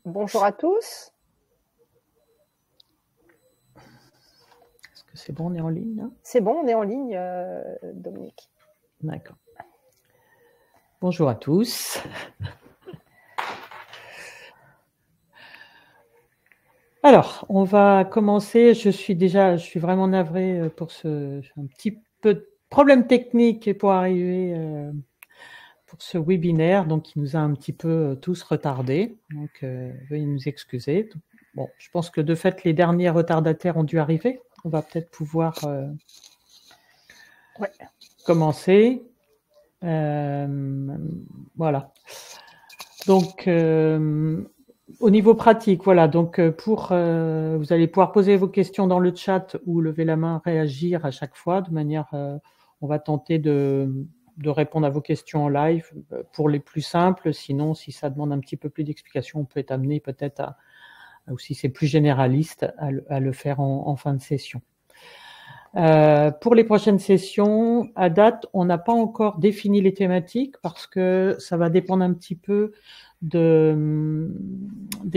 Bonjour à tous. Est-ce que c'est bon, on est en ligne? C'est bon, on est en ligne, Dominique. D'accord. Bonjour à tous. Alors, on va commencer. Je suis vraiment navrée pour un petit peu de problème technique pour arriver pour ce webinaire, donc qui nous a un petit peu tous retardés. Donc, veuillez nous excuser. Bon, je pense que de fait, les derniers retardataires ont dû arriver. On va peut-être pouvoir commencer. Voilà. Donc, au niveau pratique, voilà. Donc, vous allez pouvoir poser vos questions dans le chat ou lever la main, réagir à chaque fois. De manière, on va tenter de répondre à vos questions en live pour les plus simples. Sinon, si ça demande un petit peu plus d'explications, on peut être amené peut-être ou si c'est plus généraliste, à le faire en fin de session. Pour les prochaines sessions, à date, on n'a pas encore défini les thématiques parce que ça va dépendre un petit peu des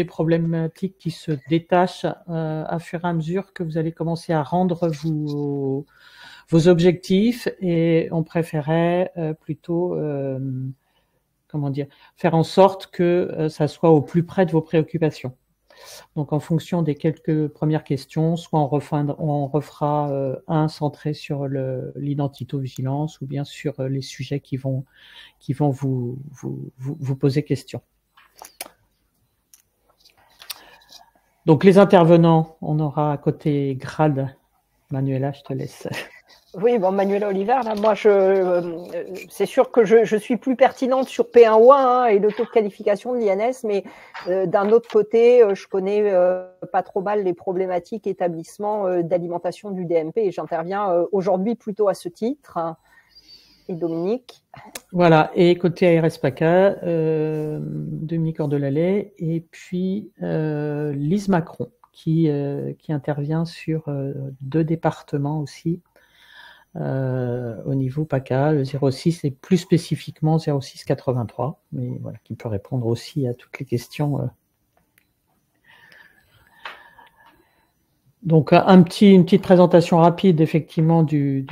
problématiques qui se détachent à fur et à mesure que vous allez commencer à rendre vos objectifs, et on préférait plutôt faire en sorte que ça soit au plus près de vos préoccupations. Donc, en fonction des quelques premières questions, soit on refera un centré sur l'identito-vigilance ou bien sur les sujets qui vont vous poser question. Donc, les intervenants, on aura à côté Grad. Manuela, je te laisse. Oui, bon, Manuela Oliver, là, moi, c'est sûr que je suis plus pertinente sur P1O1 hein, et le taux de qualification de l'INS, mais d'un autre côté, je connais pas trop mal les problématiques établissement d'alimentation du DMP et j'interviens aujourd'hui plutôt à ce titre. Et Dominique. Voilà, et côté ARS PACA, Dominique Cordelalais et puis Lise Macron qui intervient sur 2 départements aussi. Au niveau PACA, le 06 et plus spécifiquement 0683, mais voilà, qui peut répondre aussi à toutes les questions. Donc une petite présentation rapide effectivement du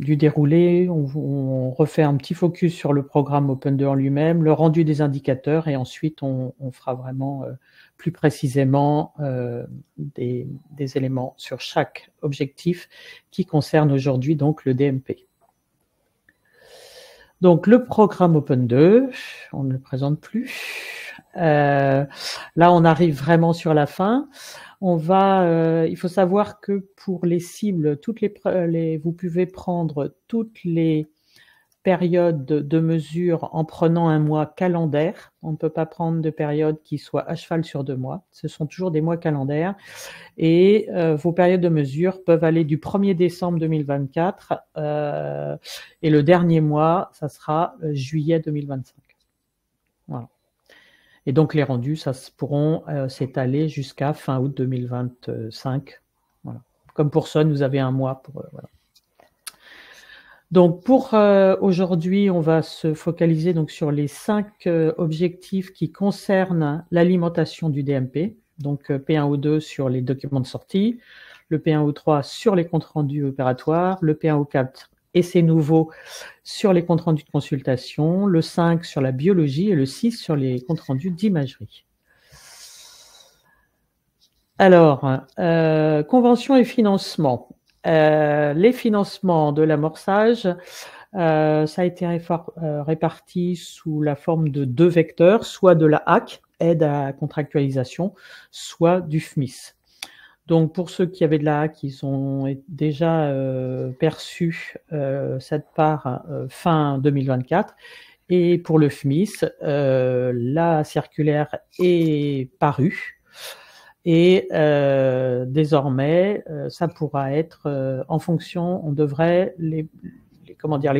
déroulé. On refait un petit focus sur le programme Open2 en lui-même, le rendu des indicateurs, et ensuite on fera vraiment plus précisément des éléments sur chaque objectif qui concerne aujourd'hui donc le DMP. Donc le programme Open2, on ne le présente plus. Là on arrive vraiment sur la fin. Il faut savoir que pour les cibles, vous pouvez prendre toutes les périodes de mesure en prenant un mois calendaire. On ne peut pas prendre de période qui soit à cheval sur 2 mois. Ce sont toujours des mois calendaires. Et vos périodes de mesure peuvent aller du 1er décembre 2024 et le dernier mois, ça sera juillet 2025. Voilà. Et donc, les rendus, ça pourront s'étaler jusqu'à fin août 2025. Voilà. Comme pour ça, vous avez un mois pour... voilà. Donc, pour aujourd'hui, on va se focaliser donc sur les 5 objectifs qui concernent l'alimentation du DMP. Donc, P1O2 sur les documents de sortie, le P1O3 sur les comptes rendus opératoires, le P1O4 et c'est nouveau sur les comptes rendus de consultation, le 5 sur la biologie et le 6 sur les comptes rendus d'imagerie. Alors, convention et financement. Les financements de l'amorçage, ça a été réparti sous la forme de 2 vecteurs, soit de la HAC, aide à contractualisation, soit du FMIS. Donc, pour ceux qui avaient de la HAC, ils ont déjà perçu cette part fin 2024. Et pour le FMIS, la circulaire est parue. Et désormais, ça pourra être en fonction, on devrait, les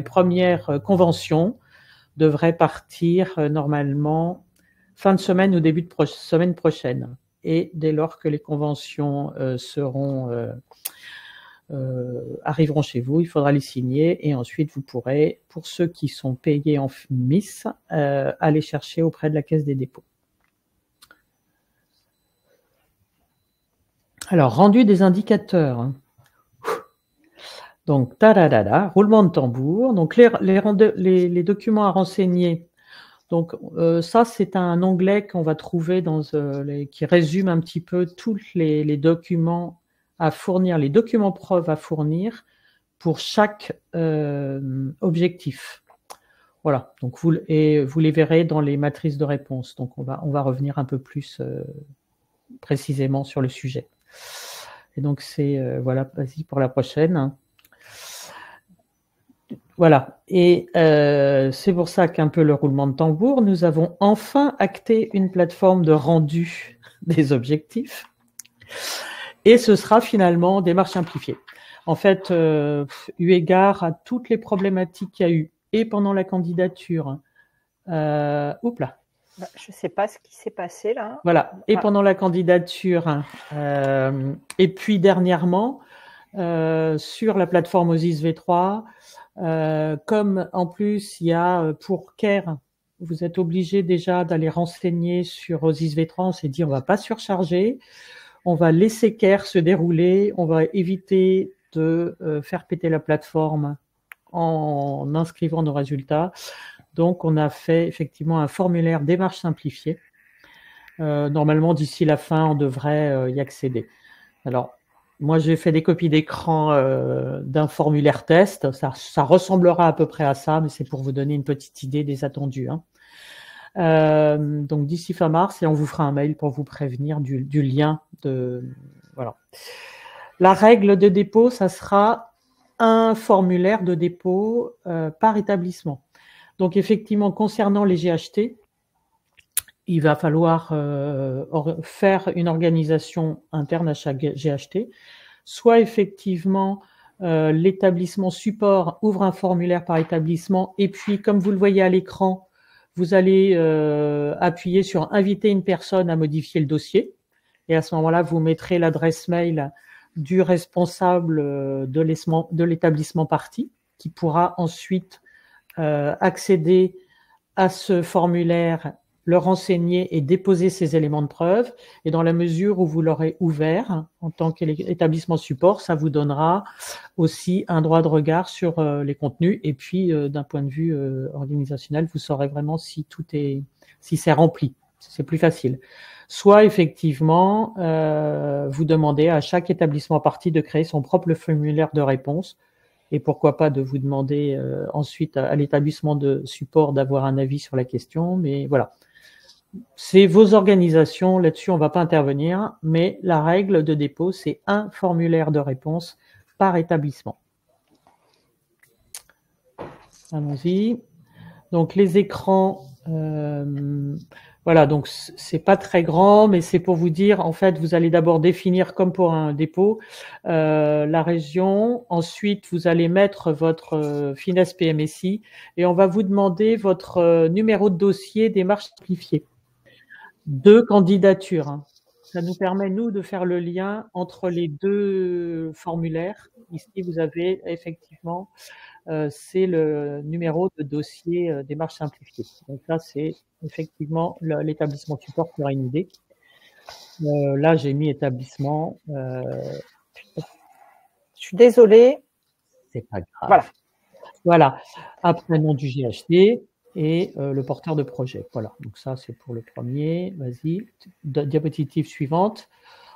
premières conventions devraient partir normalement fin de semaine ou début de semaine prochaine. Et dès lors que les conventions seront arriveront chez vous, il faudra les signer et ensuite vous pourrez, pour ceux qui sont payés en MIS, aller chercher auprès de la Caisse des dépôts. Alors, rendu des indicateurs. Donc, roulement de tambour. Donc, les documents à renseigner. Donc, ça, c'est un onglet qu'on va trouver qui résume un petit peu tous les documents à fournir, les documents preuves à fournir pour chaque objectif. Voilà. Donc, vous les verrez dans les matrices de réponse. Donc, on va revenir un peu plus précisément sur le sujet. Et donc, c'est voilà, vas-y pour la prochaine. Voilà, et c'est pour ça qu'un peu le roulement de tambour, nous avons enfin acté une plateforme de rendu des objectifs et ce sera finalement démarche simplifiée. En fait, eu égard à toutes les problématiques qu'il y a eu et pendant la candidature, je ne sais pas ce qui s'est passé là. Voilà, et pendant la candidature et puis dernièrement sur la plateforme OSIS V3, comme en plus il y a pour CARE, vous êtes obligé déjà d'aller renseigner sur OSIS V3, on s'est dit on va pas surcharger, on va laisser CARE se dérouler, on va éviter de faire péter la plateforme en inscrivant nos résultats. Donc on a fait effectivement un formulaire démarche simplifiée. Normalement d'ici la fin on devrait y accéder. Alors moi, j'ai fait des copies d'écran d'un formulaire test. Ça ressemblera à peu près à ça, mais c'est pour vous donner une petite idée des attendus. Donc, d'ici fin mars, et on vous fera un mail pour vous prévenir du lien. Voilà. La règle de dépôt, ça sera un formulaire de dépôt par établissement. Donc, effectivement, concernant les GHT, il va falloir faire une organisation interne à chaque GHT. Soit effectivement, l'établissement support ouvre un formulaire par établissement et puis, comme vous le voyez à l'écran, vous allez appuyer sur « Inviter une personne à modifier le dossier ». Et à ce moment-là, vous mettrez l'adresse mail du responsable de l'établissement partie qui pourra ensuite accéder à ce formulaire, le renseigner et déposer ces éléments de preuve. Et dans la mesure où vous l'aurez ouvert en tant qu'établissement support, ça vous donnera aussi un droit de regard sur les contenus. Et puis, d'un point de vue organisationnel, vous saurez vraiment si c'est rempli. C'est plus facile. Soit effectivement, vous demandez à chaque établissement partie de créer son propre formulaire de réponse. Et pourquoi pas de vous demander ensuite à l'établissement de support d'avoir un avis sur la question. Mais voilà. C'est vos organisations, là-dessus on ne va pas intervenir, mais la règle de dépôt, c'est un formulaire de réponse par établissement. Allons-y. Donc les écrans, voilà, donc c'est pas très grand, mais c'est pour vous dire, en fait, vous allez d'abord définir, comme pour un dépôt, la région. Ensuite, vous allez mettre votre finesse PMSI et on va vous demander votre numéro de dossier démarche simplifiée. 2 candidatures. Ça nous permet, nous, de faire le lien entre les 2 formulaires. Ici, vous avez effectivement, c'est le numéro de dossier démarche simplifiée. Donc là, c'est effectivement l'établissement support qui aura une idée. Là, j'ai mis établissement. Je suis désolée. C'est pas grave. Voilà. Après, nom du GHT. Et le porteur de projet. Voilà, donc ça c'est pour le premier. Vas-y, diapositive suivante.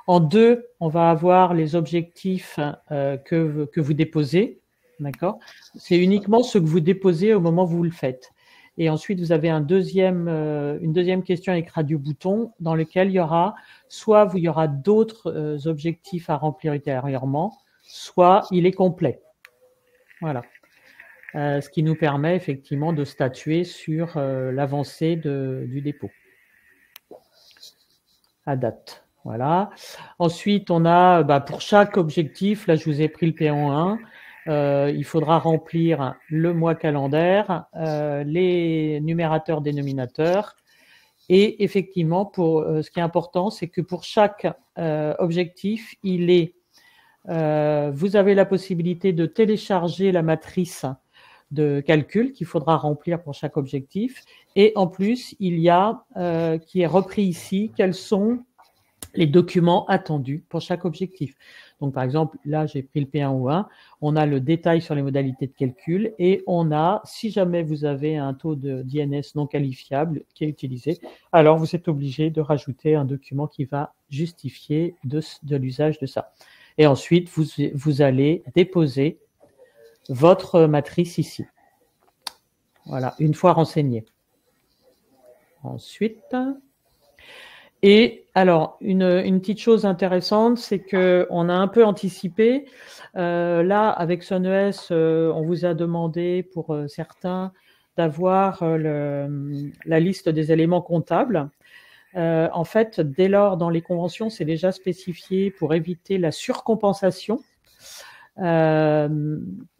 En 2, on va avoir les objectifs que vous déposez. D'accord. C'est uniquement ce que vous déposez au moment où vous le faites. Et ensuite, vous avez une deuxième question avec radio-bouton dans lequel il y aura d'autres objectifs à remplir ultérieurement, soit il est complet. Voilà. Ce qui nous permet effectivement de statuer sur l'avancée du dépôt à date. Voilà. Ensuite, on a pour chaque objectif, là je vous ai pris le P1, il faudra remplir le mois calendaire, les numérateurs dénominateurs et effectivement, ce qui est important, c'est que pour chaque objectif, il est vous avez la possibilité de télécharger la matrice de calcul qu'il faudra remplir pour chaque objectif. Et en plus, il y a, qui est repris ici, quels sont les documents attendus pour chaque objectif. Donc, par exemple, là, j'ai pris le P1 ou 1. On a le détail sur les modalités de calcul et on a, si jamais vous avez un taux d'INS non qualifiable qui est utilisé, alors vous êtes obligé de rajouter un document qui va justifier de l'usage de ça. Et ensuite, vous allez déposer votre matrice ici. Voilà, une fois renseignée. Ensuite, et alors, une petite chose intéressante, c'est qu'on a un peu anticipé. Là, avec SunES, on vous a demandé pour certains d'avoir la liste des éléments comptables. En fait, dès lors, dans les conventions, c'est déjà spécifié pour éviter la surcompensation.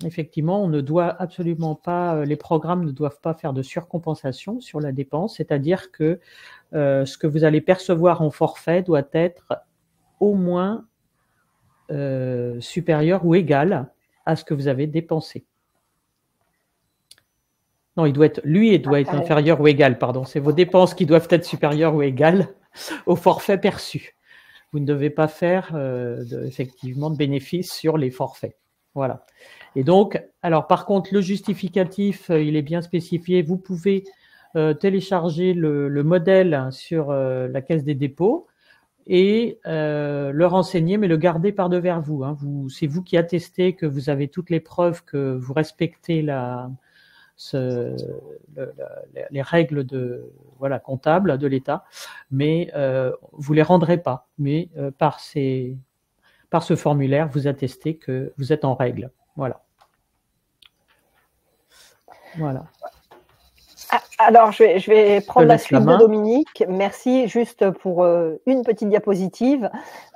Effectivement, on ne doit absolument pas, les programmes ne doivent pas faire de surcompensation sur la dépense, c'est-à-dire que ce que vous allez percevoir en forfait doit être au moins supérieur ou égal à ce que vous avez dépensé. Non, il doit être inférieur ou égal, pardon. C'est vos dépenses qui doivent être supérieures ou égales au forfait perçu. Vous ne devez pas faire effectivement de bénéfices sur les forfaits. Voilà. Et donc, alors par contre, le justificatif, il est bien spécifié. Vous pouvez télécharger le modèle sur la Caisse des dépôts et le renseigner, mais le garder par devers vous. Hein. C'est vous qui attestez que vous avez toutes les preuves que vous respectez les règles comptables de l'État, mais vous les rendrez pas. Mais par ce formulaire, vous attestez que vous êtes en règle. Voilà. Voilà. Alors, je vais prendre la suite de Dominique. Merci. Juste pour une petite diapositive.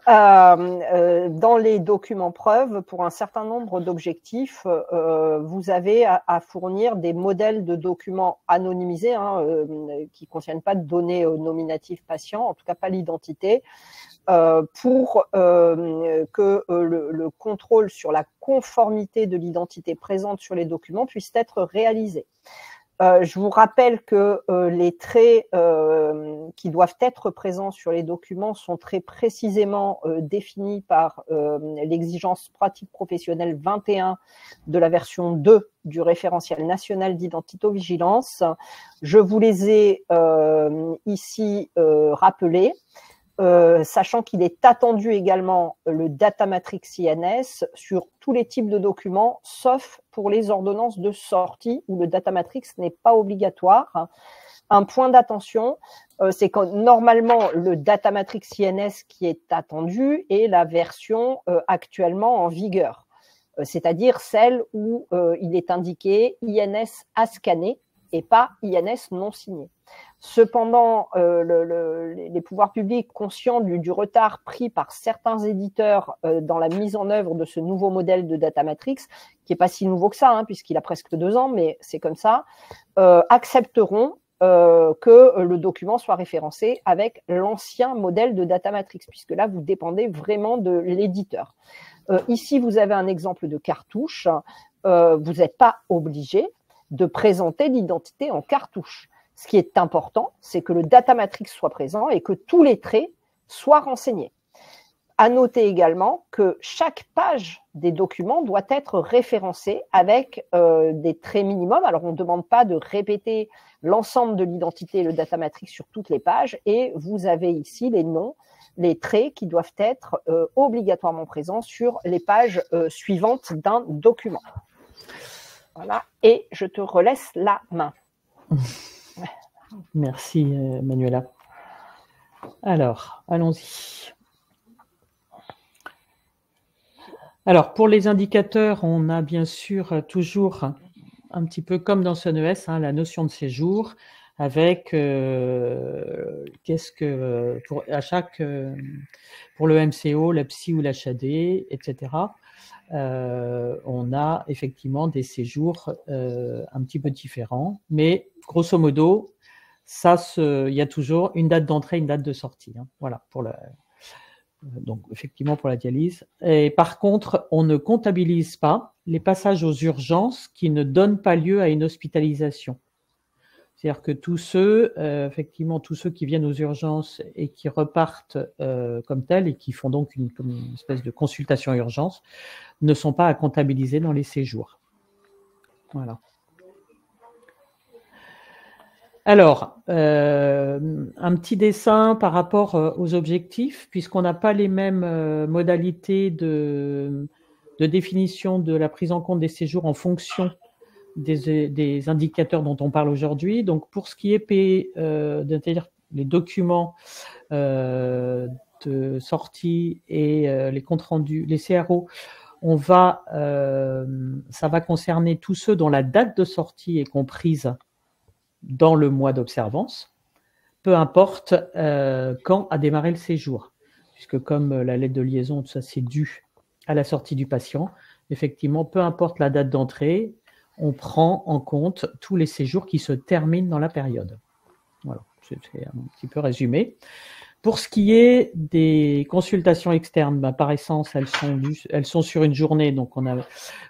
Dans les documents preuves, pour un certain nombre d'objectifs, vous avez à fournir des modèles de documents anonymisés qui ne contiennent pas de données nominatives patients, en tout cas pas l'identité, pour que le contrôle sur la conformité de l'identité présente sur les documents puisse être réalisé. Je vous rappelle que les traits qui doivent être présents sur les documents sont très précisément définis par l'exigence pratique professionnelle 21 de la version 2 du référentiel national d'identito-vigilance. Je vous les ai ici rappelés. Sachant qu'il est attendu également le data matrix INS sur tous les types de documents, sauf pour les ordonnances de sortie où le data matrix n'est pas obligatoire. Un point d'attention, c'est que normalement le data matrix INS qui est attendu est la version actuellement en vigueur, c'est-à-dire celle où il est indiqué INS à scanner et pas INS non signé. Cependant, les pouvoirs publics, conscients du retard pris par certains éditeurs dans la mise en œuvre de ce nouveau modèle de data matrix, qui n'est pas si nouveau que ça, puisqu'il a presque 2 ans, mais c'est comme ça, accepteront que le document soit référencé avec l'ancien modèle de data matrix, puisque là, vous dépendez vraiment de l'éditeur. Ici, vous avez un exemple de cartouche. Vous n'êtes pas obligé de présenter l'identité en cartouche. Ce qui est important, c'est que le data matrix soit présent et que tous les traits soient renseignés. À noter également que chaque page des documents doit être référencée avec des traits minimums. Alors, on ne demande pas de répéter l'ensemble de l'identité et le data matrix sur toutes les pages. Et vous avez ici les noms, les traits qui doivent être obligatoirement présents sur les pages suivantes d'un document. Voilà, et je te relaisse la main. Merci Manuela. Alors, allons-y. Alors, pour les indicateurs, on a bien sûr toujours un petit peu comme dans SunES, la notion de séjour avec pour le MCO, la PSI ou l'HAD, etc. On a effectivement des séjours un petit peu différents, mais grosso modo, il y a toujours une date d'entrée, une date de sortie. Voilà, donc effectivement pour la dialyse. Et par contre, on ne comptabilise pas les passages aux urgences qui ne donnent pas lieu à une hospitalisation. C'est-à-dire que tous ceux, effectivement, tous ceux qui viennent aux urgences et qui repartent comme tels et qui font donc une espèce de consultation urgence ne sont pas à comptabiliser dans les séjours. Voilà. Alors, un petit dessin par rapport aux objectifs, puisqu'on n'a pas les mêmes modalités de définition de la prise en compte des séjours en fonction des indicateurs dont on parle aujourd'hui. Donc, pour ce qui est c'est-à-dire les documents de sortie et les comptes rendus, les CRO, ça va concerner tous ceux dont la date de sortie est comprise dans le mois d'observance, peu importe quand a démarré le séjour, puisque comme la lettre de liaison, tout ça c'est dû à la sortie du patient, effectivement, peu importe la date d'entrée, on prend en compte tous les séjours qui se terminent dans la période. Voilà, c'est un petit peu résumé. Pour ce qui est des consultations externes, par essence, elles sont sur une journée,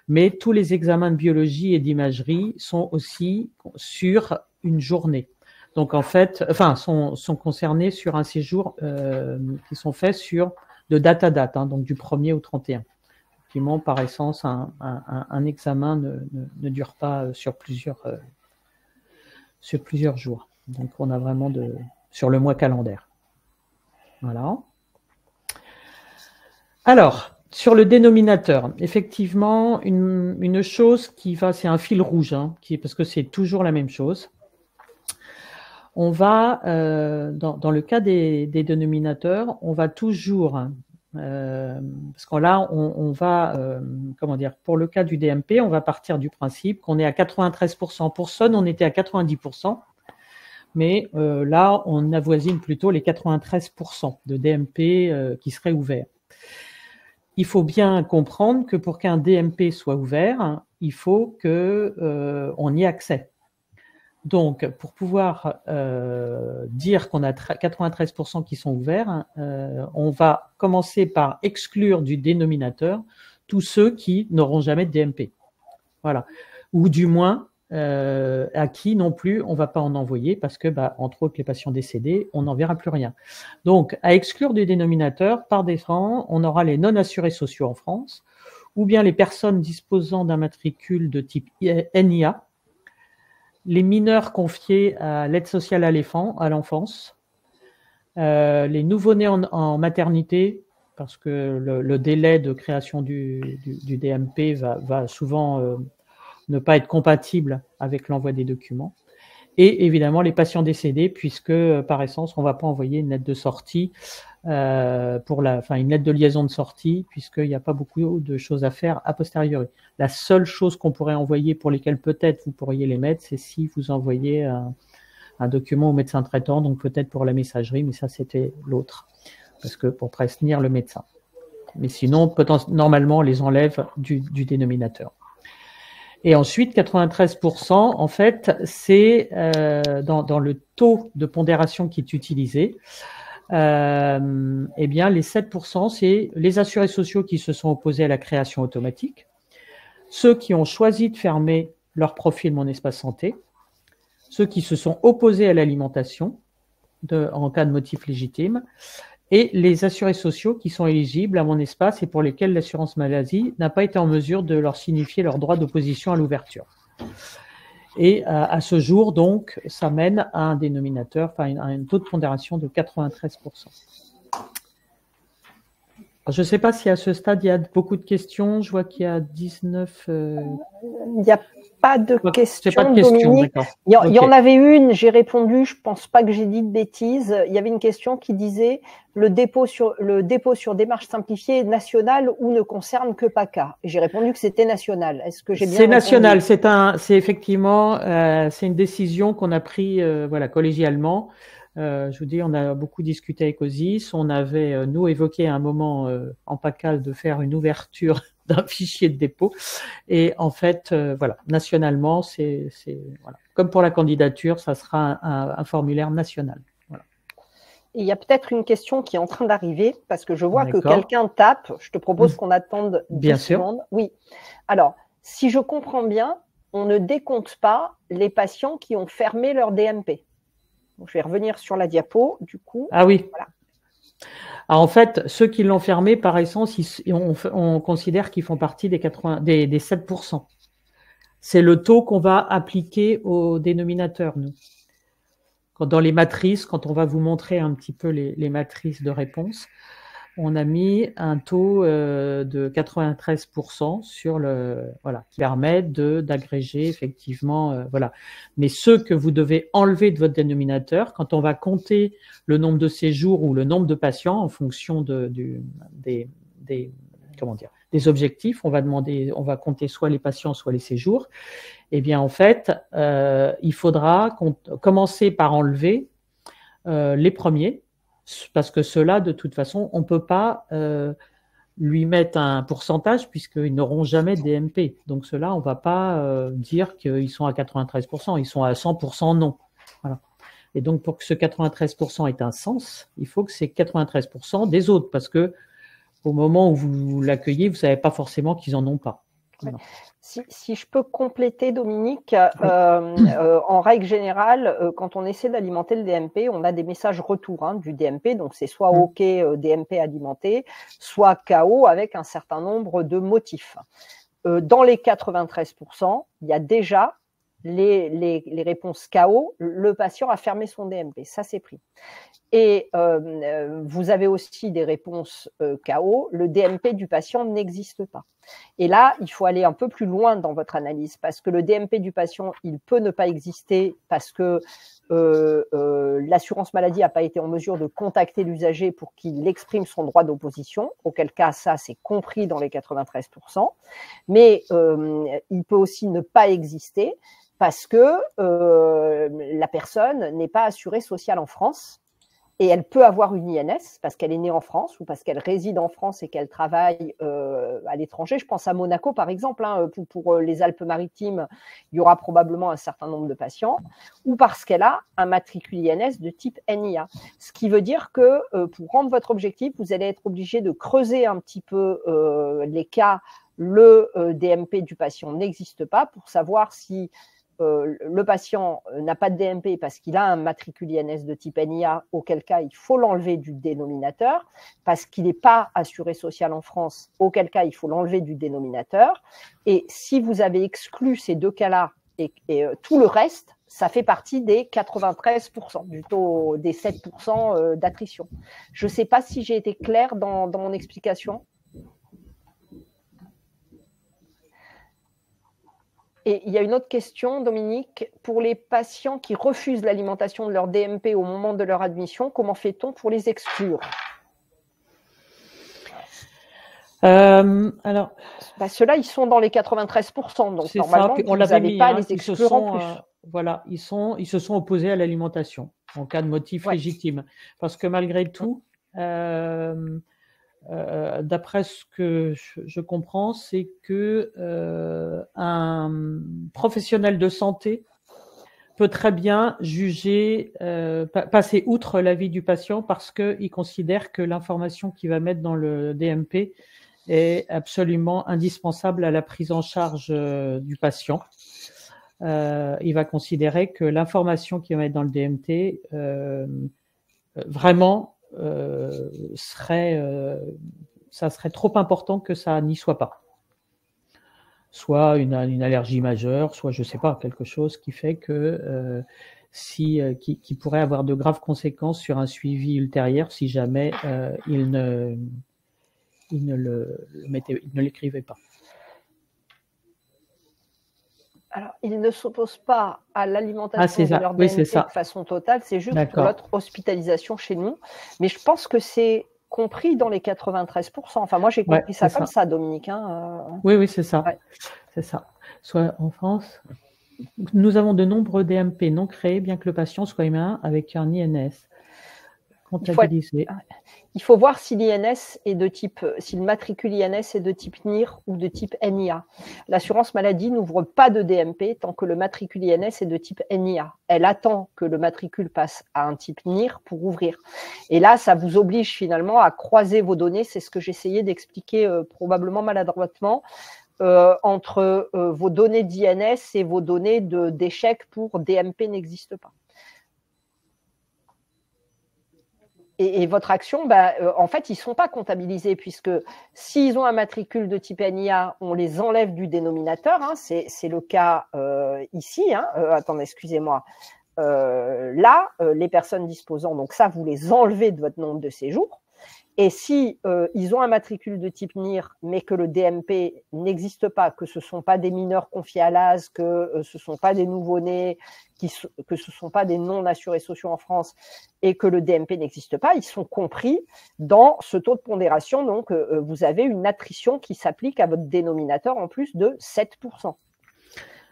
mais tous les examens de biologie et d'imagerie sont aussi sur une journée. Donc en fait, sont concernés sur un séjour qui sont faits de date à date, donc du 1er au 31. Effectivement, par essence, un examen ne dure pas sur plusieurs jours. Donc on a vraiment sur le mois calendaire. Voilà. Alors, sur le dénominateur, effectivement, une chose c'est un fil rouge, parce que c'est toujours la même chose. On va, dans le cas des dénominateurs, on va toujours, parce que là, on va, pour le cas du DMP, on va partir du principe qu'on est à 93%. Pour Sun, on était à 90%. Mais là, on avoisine plutôt les 93% de DMP qui seraient ouverts. Il faut bien comprendre que pour qu'un DMP soit ouvert, il faut qu'on y ait accès. Donc, pour pouvoir dire qu'on a 93% qui sont ouverts, on va commencer par exclure du dénominateur tous ceux qui n'auront jamais de DMP. Voilà. Ou du moins, à qui non plus on ne va pas en envoyer parce que, entre autres, les patients décédés, on n'en verra plus rien. Donc, à exclure du dénominateur, par défaut, on aura les non-assurés sociaux en France, ou bien les personnes disposant d'un matricule de type NIA, les mineurs confiés à l'aide sociale à l'enfance, les nouveau-nés en maternité, parce que le délai de création du DMP va souvent ne pas être compatible avec l'envoi des documents. Et évidemment, les patients décédés, puisque par essence, on ne va pas envoyer une lettre de sortie, une lettre de liaison de sortie, puisqu'il n'y a pas beaucoup de choses à faire a posteriori. La seule chose qu'on pourrait envoyer, pour lesquelles peut-être vous pourriez les mettre, c'est si vous envoyez un document au médecin traitant, donc peut-être pour la messagerie, mais ça c'était l'autre, parce que pour prévenir le médecin. Mais sinon, normalement, on les enlève du dénominateur. Et ensuite, 93%, en fait, c'est dans le taux de pondération qui est utilisé. Eh bien, les 7%, c'est les assurés sociaux qui se sont opposés à la création automatique, ceux qui ont choisi de fermer leur profil Mon Espace Santé, ceux qui se sont opposés à l'alimentation en cas de motif légitime, et les assurés sociaux qui sont éligibles à Mon Espace et pour lesquels l'assurance maladie n'a pas été en mesure de leur signifier leur droit d'opposition à l'ouverture. Et à ce jour, donc, ça mène à un dénominateur, à un taux de pondération de 93%. Je ne sais pas si à ce stade, il y a beaucoup de questions. Je vois qu'il y a 19... Il n'y a pas de questions, pas de questions, Dominique. Il y en avait une, j'ai répondu, je ne pense pas que j'ai dit de bêtises. Il y avait une question qui disait le dépôt sur démarche simplifiée nationale ou ne concerne que PACA. J'ai répondu que c'était national. Est-ce que j'ai bien répondu ? C'est national, c'est effectivement c'est une décision qu'on a prise collégialement. Je vous dis, on a beaucoup discuté avec OSIS. On avait, nous, évoqué à un moment en PACAL de faire une ouverture d'un fichier de dépôt. Et en fait, nationalement, voilà. Comme pour la candidature, ça sera un formulaire national. Voilà. il y a peut-être une question qui est en train d'arriver, parce que je vois que quelqu'un tape. Je te propose qu'on attende 10 secondes. Oui. Alors, si je comprends bien, on ne décompte pas les patients qui ont fermé leur DMP. Donc, je vais revenir sur la diapo, du coup. Ah oui. Voilà. Alors, en fait, ceux qui l'ont fermé, par essence, on considère qu'ils font partie des 7%. C'est le taux qu'on va appliquer au dénominateur, nous. Dans les matrices, quand on va vous montrer un petit peu les matrices de réponse, on a mis un taux de 93% sur qui permet d'agréger effectivement, voilà. Mais ceux que vous devez enlever de votre dénominateur, quand on va compter le nombre de séjours ou le nombre de patients en fonction des objectifs, on va compter soit les patients, soit les séjours. Eh bien, en fait, il faudra commencer par enlever les premiers, parce que ceux-là, de toute façon, on ne peut pas lui mettre un pourcentage puisqu'ils n'auront jamais de DMP. Donc, ceux-là, on ne va pas dire qu'ils sont à 93%, ils sont à 100% non. Voilà. Et donc, pour que ce 93% ait un sens, il faut que c'est 93% des autres, parce que au moment où vous l'accueillez, vous ne savez pas forcément qu'ils n'en ont pas. Voilà. Si je peux compléter, Dominique, en règle générale, quand on essaie d'alimenter le DMP, on a des messages retour du DMP. Donc, c'est soit OK, DMP alimenté, soit KO avec un certain nombre de motifs. Dans les 93%, il y a déjà les réponses KO. Le patient a fermé son DMP. Ça, c'est pris. Et vous avez aussi des réponses KO. Le DMP du patient n'existe pas. Et là, il faut aller un peu plus loin dans votre analyse, parce que le DMP du patient, il peut ne pas exister parce que l'assurance maladie n'a pas été en mesure de contacter l'usager pour qu'il exprime son droit d'opposition, auquel cas, ça, c'est compris dans les 93%. Mais il peut aussi ne pas exister parce que la personne n'est pas assurée sociale en France. Et elle peut avoir une INS parce qu'elle est née en France ou parce qu'elle réside en France et qu'elle travaille à l'étranger. Je pense à Monaco, par exemple. Pour les Alpes-Maritimes, il y aura probablement un certain nombre de patients. Ou parce qu'elle a un matricule INS de type NIA. Ce qui veut dire que pour rendre votre objectif, vous allez être obligé de creuser un petit peu les cas. Le DMP du patient n'existe pas pour savoir si le patient n'a pas de DMP parce qu'il a un matricule INS de type NIA, auquel cas il faut l'enlever du dénominateur, parce qu'il n'est pas assuré social en France, auquel cas il faut l'enlever du dénominateur. Et si vous avez exclu ces deux cas-là et tout le reste, ça fait partie des 93%, du taux des 7% d'attrition. Je ne sais pas si j'ai été claire dans mon explication. Et il y a une autre question, Dominique. Pour les patients qui refusent l'alimentation de leur DMP au moment de leur admission, comment fait-on pour les exclure ? Alors, ceux-là, ils sont dans les 93%. Donc, normalement, on vous n'avez pas à les exclure en plus. Voilà, ils se sont opposés à l'alimentation en cas de motif légitime. Parce que malgré tout, d'après ce que je comprends, c'est que un professionnel de santé peut très bien juger, passer outre l'avis du patient parce qu'il considère que l'information qu'il va mettre dans le DMP est absolument indispensable à la prise en charge du patient. Il va considérer que l'information qu'il va mettre dans le DMT vraiment ça serait trop important que ça n'y soit pas. Soit une allergie majeure, soit je ne sais pas, quelque chose qui fait que qui pourrait avoir de graves conséquences sur un suivi ultérieur si jamais il ne l'écrivait pas. Alors, ils ne s'opposent pas à l'alimentation de leur DMP de façon totale, c'est juste pour notre hospitalisation chez nous. Mais je pense que c'est compris dans les 93%. Enfin, moi, j'ai compris ça comme ça, Dominique. Oui, c'est ça. Ouais. C'est ça. Soit en France, nous avons de nombreux DMP non créés, bien que le patient soit humain avec un INS. comptabiliser. Il faut voir si l'INS est de type, si le matricule INS est de type NIR ou de type NIA. L'assurance maladie n'ouvre pas de DMP tant que le matricule INS est de type NIA. Elle attend que le matricule passe à un type NIR pour ouvrir. Et là, ça vous oblige finalement à croiser vos données. C'est ce que j'essayais d'expliquer probablement maladroitement entre vos données d'INS et vos données d'échec pour DMP n'existent pas. Et votre action, en fait, ils ne sont pas comptabilisés puisque s'ils ont un matricule de type NIA, on les enlève du dénominateur. Hein, c'est le cas ici. Hein, attendez, excusez-moi. Là, les personnes disposant, donc ça, vous les enlevez de votre nombre de séjours. Et si ils ont un matricule de type NIR, mais que le DMP n'existe pas, que ce ne sont pas des mineurs confiés à l'AS, que ce ne sont pas des nouveau-nés, que ce ne sont pas des non-assurés sociaux en France, et que le DMP n'existe pas, ils sont compris dans ce taux de pondération. Donc, vous avez une attrition qui s'applique à votre dénominateur en plus de 7%.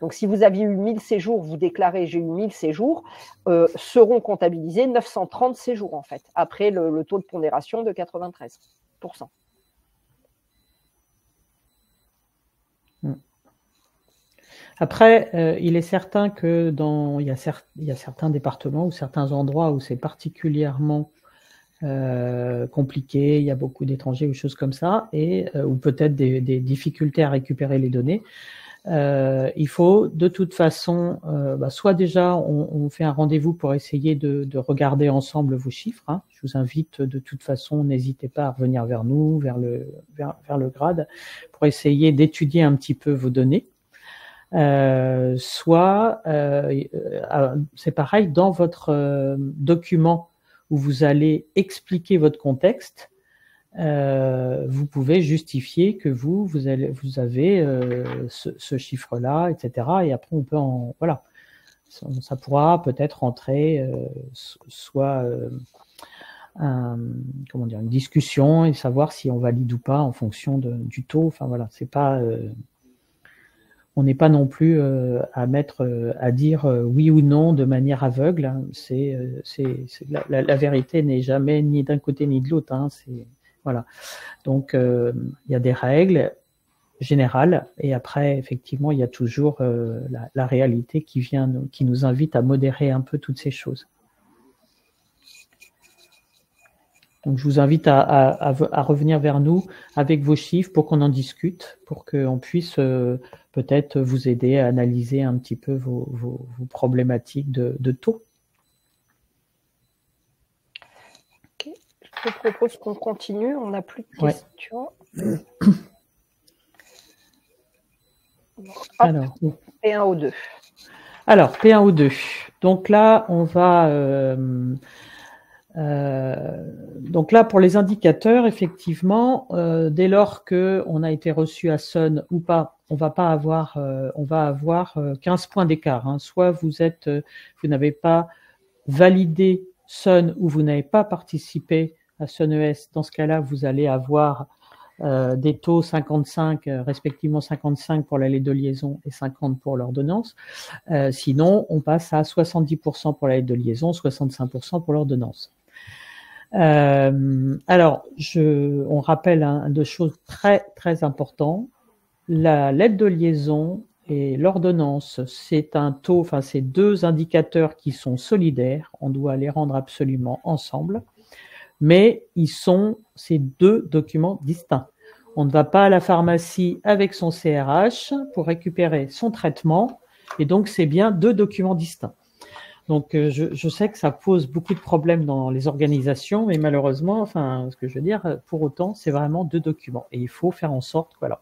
Donc, si vous aviez eu 1000 séjours, vous déclarez « j'ai eu 1000 séjours », seront comptabilisés 930 séjours, en fait, après le taux de pondération de 93%. Après, il est certain que il y a certains départements ou certains endroits où c'est particulièrement compliqué, il y a beaucoup d'étrangers ou choses comme ça, ou peut-être des difficultés à récupérer les données. Il faut de toute façon, soit déjà on fait un rendez-vous pour essayer de regarder ensemble vos chiffres. Hein. Je vous invite de toute façon, n'hésitez pas à revenir vers nous, vers le grade, pour essayer d'étudier un petit peu vos données. C'est pareil, dans votre document où vous allez expliquer votre contexte, vous pouvez justifier que vous avez ce chiffre-là, etc. Et après, on peut voilà, ça pourra peut-être entrer soit une discussion et savoir si on valide ou pas en fonction du taux. Enfin voilà, c'est pas on n'est pas non plus à dire oui ou non de manière aveugle. Hein. La vérité n'est jamais ni d'un côté ni de l'autre. Hein. Voilà. Donc, il y a des règles générales et après, effectivement, il y a toujours la réalité qui nous invite à modérer un peu toutes ces choses. Donc, je vous invite à revenir vers nous avec vos chiffres pour qu'on en discute, pour qu'on puisse peut-être vous aider à analyser un petit peu vos problématiques de taux. Okay. Je te propose qu'on continue, on n'a plus de questions. Ouais. Alors, P1O2. Alors, P1O2. Donc là, on va... donc là, pour les indicateurs, effectivement, dès lors qu'on a été reçu à Sun ou pas, on va avoir 15 points d'écart. Hein. Soit vous n'avez pas validé Sun ou vous n'avez pas participé à Sun ES. Dans ce cas-là, vous allez avoir des taux 55, respectivement 55 pour la lettre de liaison et 50 pour l'ordonnance. Sinon, on passe à 70% pour la lettre de liaison, 65% pour l'ordonnance. Alors, on rappelle deux choses très très importantes. La lettre de liaison et l'ordonnance, c'est un taux, enfin c'est deux indicateurs qui sont solidaires. On doit les rendre absolument ensemble, mais c'est deux documents distincts. On ne va pas à la pharmacie avec son CRH pour récupérer son traitement, et donc c'est bien deux documents distincts. Donc, je sais que ça pose beaucoup de problèmes dans les organisations, mais malheureusement, enfin, ce que je veux dire, pour autant, c'est vraiment deux documents. Et il faut faire en sorte, voilà.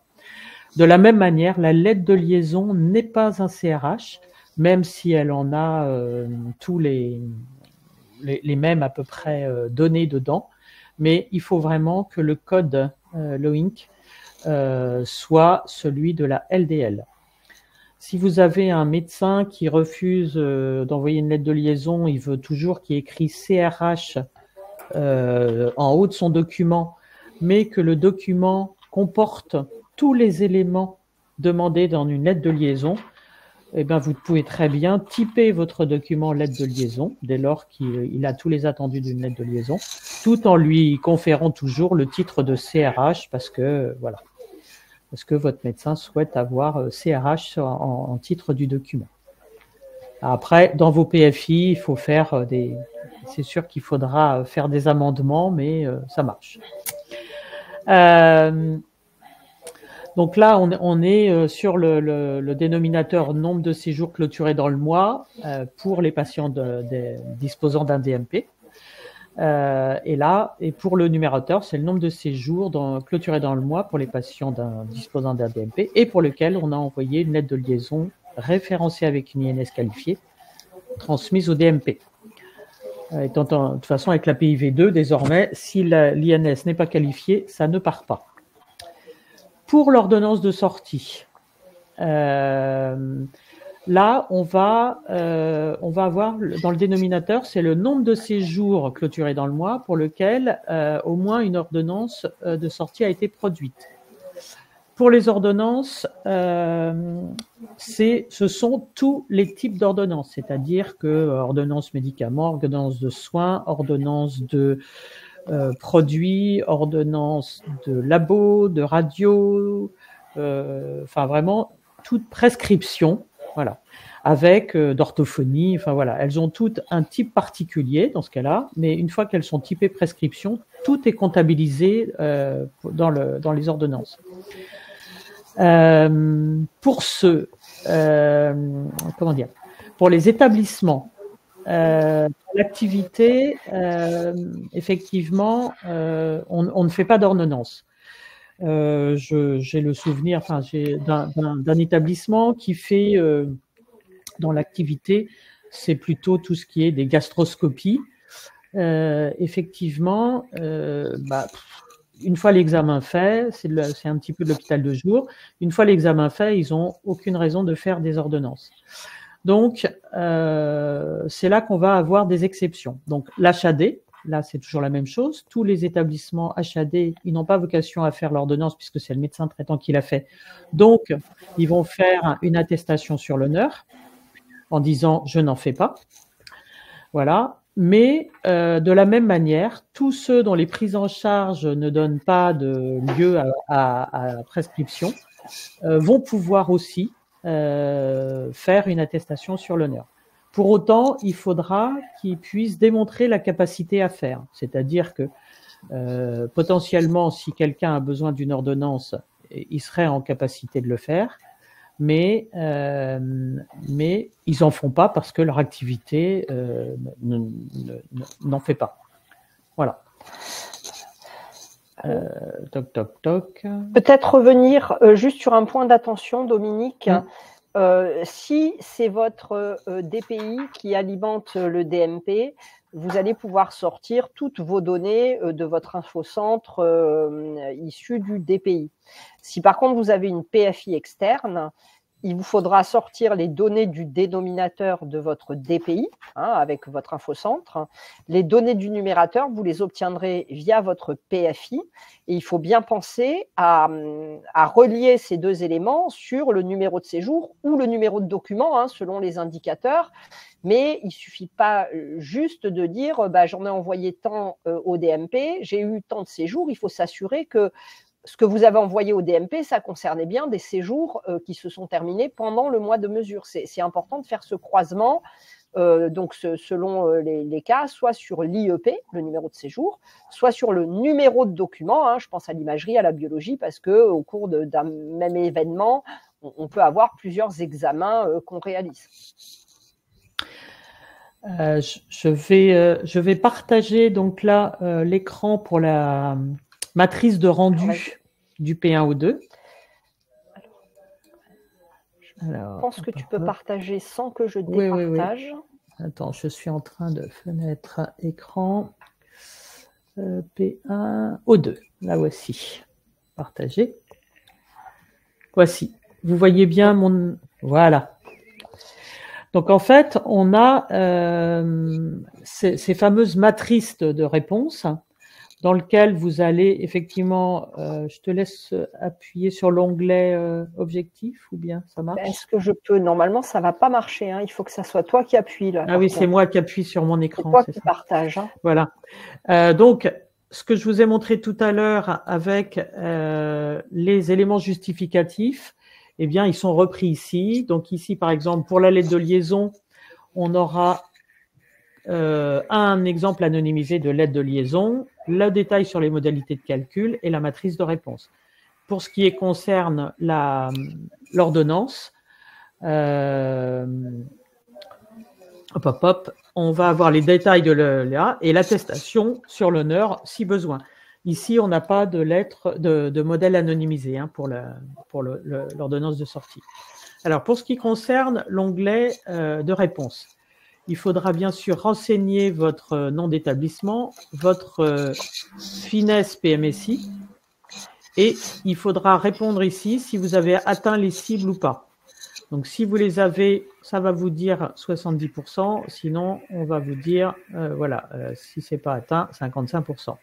De la même manière, la lettre de liaison n'est pas un CRH, même si elle en a tous les mêmes à peu près données dedans. Mais il faut vraiment que le code LOINC soit celui de la LDL. Si vous avez un médecin qui refuse d'envoyer une lettre de liaison, il veut toujours qu'il y ait écrit CRH en haut de son document, mais que le document comporte tous les éléments demandés dans une lettre de liaison, eh ben, vous pouvez très bien typer votre document lettre de liaison, dès lors qu'il a tous les attendus d'une lettre de liaison, tout en lui conférant toujours le titre de CRH, parce que votre médecin souhaite avoir CRH en titre du document. Après, dans vos PFI, il faut faire c'est sûr qu'il faudra faire des amendements, mais ça marche. Donc là, on est sur le dénominateur nombre de séjours clôturés dans le mois pour les patients disposant d'un DMP. Et pour le numérateur, c'est le nombre de séjours clôturés dans le mois pour les patients disposant d'un DMP et pour lequel on a envoyé une lettre de liaison référencée avec une INS qualifiée, transmise au DMP. De toute façon, avec la PIV2, désormais, si l'INS n'est pas qualifiée, ça ne part pas. Pour l'ordonnance de sortie, là, on va avoir dans le dénominateur, c'est le nombre de séjours clôturés dans le mois pour lequel au moins une ordonnance de sortie a été produite. Pour les ordonnances, ce sont tous les types d'ordonnances, c'est-à-dire que ordonnance médicaments, ordonnance de soins, ordonnance de produits, ordonnance de labo, de radio, enfin vraiment toute prescription, voilà, avec d'orthophonie, enfin voilà, elles ont toutes un type particulier dans ce cas-là, mais une fois qu'elles sont typées prescription, tout est comptabilisé dans les ordonnances. Pour pour les établissements, l'activité, effectivement, on ne fait pas d'ordonnance. J'ai le souvenir, d'un établissement qui fait dans l'activité, c'est plutôt tout ce qui est des gastroscopies. Effectivement, une fois l'examen fait, c'est un petit peu de l'hôpital de jour. Une fois l'examen fait, ils n'ont aucune raison de faire des ordonnances. Donc, c'est là qu'on va avoir des exceptions. Donc, l'HAD, là, c'est toujours la même chose. Tous les établissements HAD, ils n'ont pas vocation à faire l'ordonnance puisque c'est le médecin traitant qui l'a fait. Donc, ils vont faire une attestation sur l'honneur en disant « je n'en fais pas ». Voilà. Mais de la même manière, tous ceux dont les prises en charge ne donnent pas de lieu à prescription vont pouvoir aussi faire une attestation sur l'honneur. Pour autant, il faudra qu'ils puissent démontrer la capacité à faire. C'est-à-dire que potentiellement, si quelqu'un a besoin d'une ordonnance, il serait en capacité de le faire, mais ils n'en font pas parce que leur activité n'en fait pas. Voilà. Toc, toc, toc. Peut-être revenir juste sur un point d'attention, Dominique. Si c'est votre DPI qui alimente le DMP, vous allez pouvoir sortir toutes vos données de votre infocentre issues du DPI. Si par contre vous avez une PFI externe, il vous faudra sortir les données du dénominateur de votre DPI avec votre infocentre. Les données du numérateur, vous les obtiendrez via votre PFI. Et il faut bien penser à relier ces deux éléments sur le numéro de séjour ou le numéro de document, selon les indicateurs. Mais il ne suffit pas juste de dire j'en ai envoyé tant au DMP, j'ai eu tant de séjours. Il faut s'assurer que ce que vous avez envoyé au DMP, ça concernait bien des séjours qui se sont terminés pendant le mois de mesure. C'est important de faire ce croisement, donc selon les cas, soit sur l'IEP, le numéro de séjour, soit sur le numéro de document. Je pense à l'imagerie, à la biologie, parce qu'au cours d'un même événement, on peut avoir plusieurs examens qu'on réalise. Je vais partager donc là l'écran pour la matrice de rendu du P1O2. Je pense que tu peux partager sans que je départage. Oui. Attends, je suis en train de fenêtre écran P1O2. Là voici. Partager. Voici. Vous voyez bien mon... Voilà. Donc en fait, on a ces fameuses matrices de réponse dans lequel vous allez effectivement, je te laisse appuyer sur l'onglet objectif ou bien ça marche? Est-ce que je peux? Normalement, ça va pas marcher. Hein. Il faut que ça soit toi qui appuies là. Ah oui, c'est moi qui appuie sur mon écran. C'est toi qui partage. Hein. Voilà. Donc, ce que je vous ai montré tout à l'heure avec les éléments justificatifs, eh bien, ils sont repris ici. Donc ici, par exemple, pour la lettre de liaison, on aura un exemple anonymisé de lettre de liaison, le détail sur les modalités de calcul et la matrice de réponse. Pour ce qui concerne l'ordonnance, on va avoir les détails de l'EA et l'attestation sur l'honneur si besoin. Ici, on n'a pas de lettre de modèle anonymisé hein, pour l'ordonnance de sortie. Alors, pour ce qui concerne l'onglet de réponse, il faudra bien sûr renseigner votre nom d'établissement, votre finesse PMSI, et il faudra répondre ici si vous avez atteint les cibles ou pas. Donc, si vous les avez, ça va vous dire 70%, sinon, on va vous dire, si ce n'est pas atteint, 55%.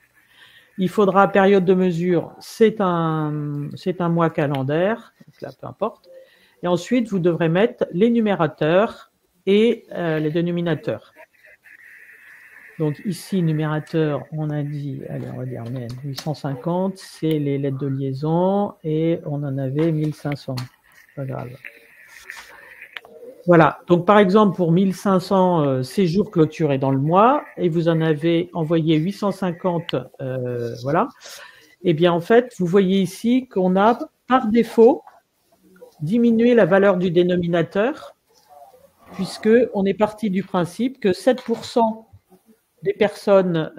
Il faudra période de mesure, c'est un mois calendaire, donc là, peu importe. Et ensuite, vous devrez mettre les numérateurs et les dénominateurs. Donc ici, numérateur, on a dit, allez, on va dire 850, c'est les lettres de liaison et on en avait 1500. Pas grave. Voilà, donc par exemple, pour 1500 séjours clôturés dans le mois, et vous en avez envoyé 850, voilà, et bien en fait, vous voyez ici qu'on a par défaut diminué la valeur du dénominateur, puisqu'on est parti du principe que 7% des personnes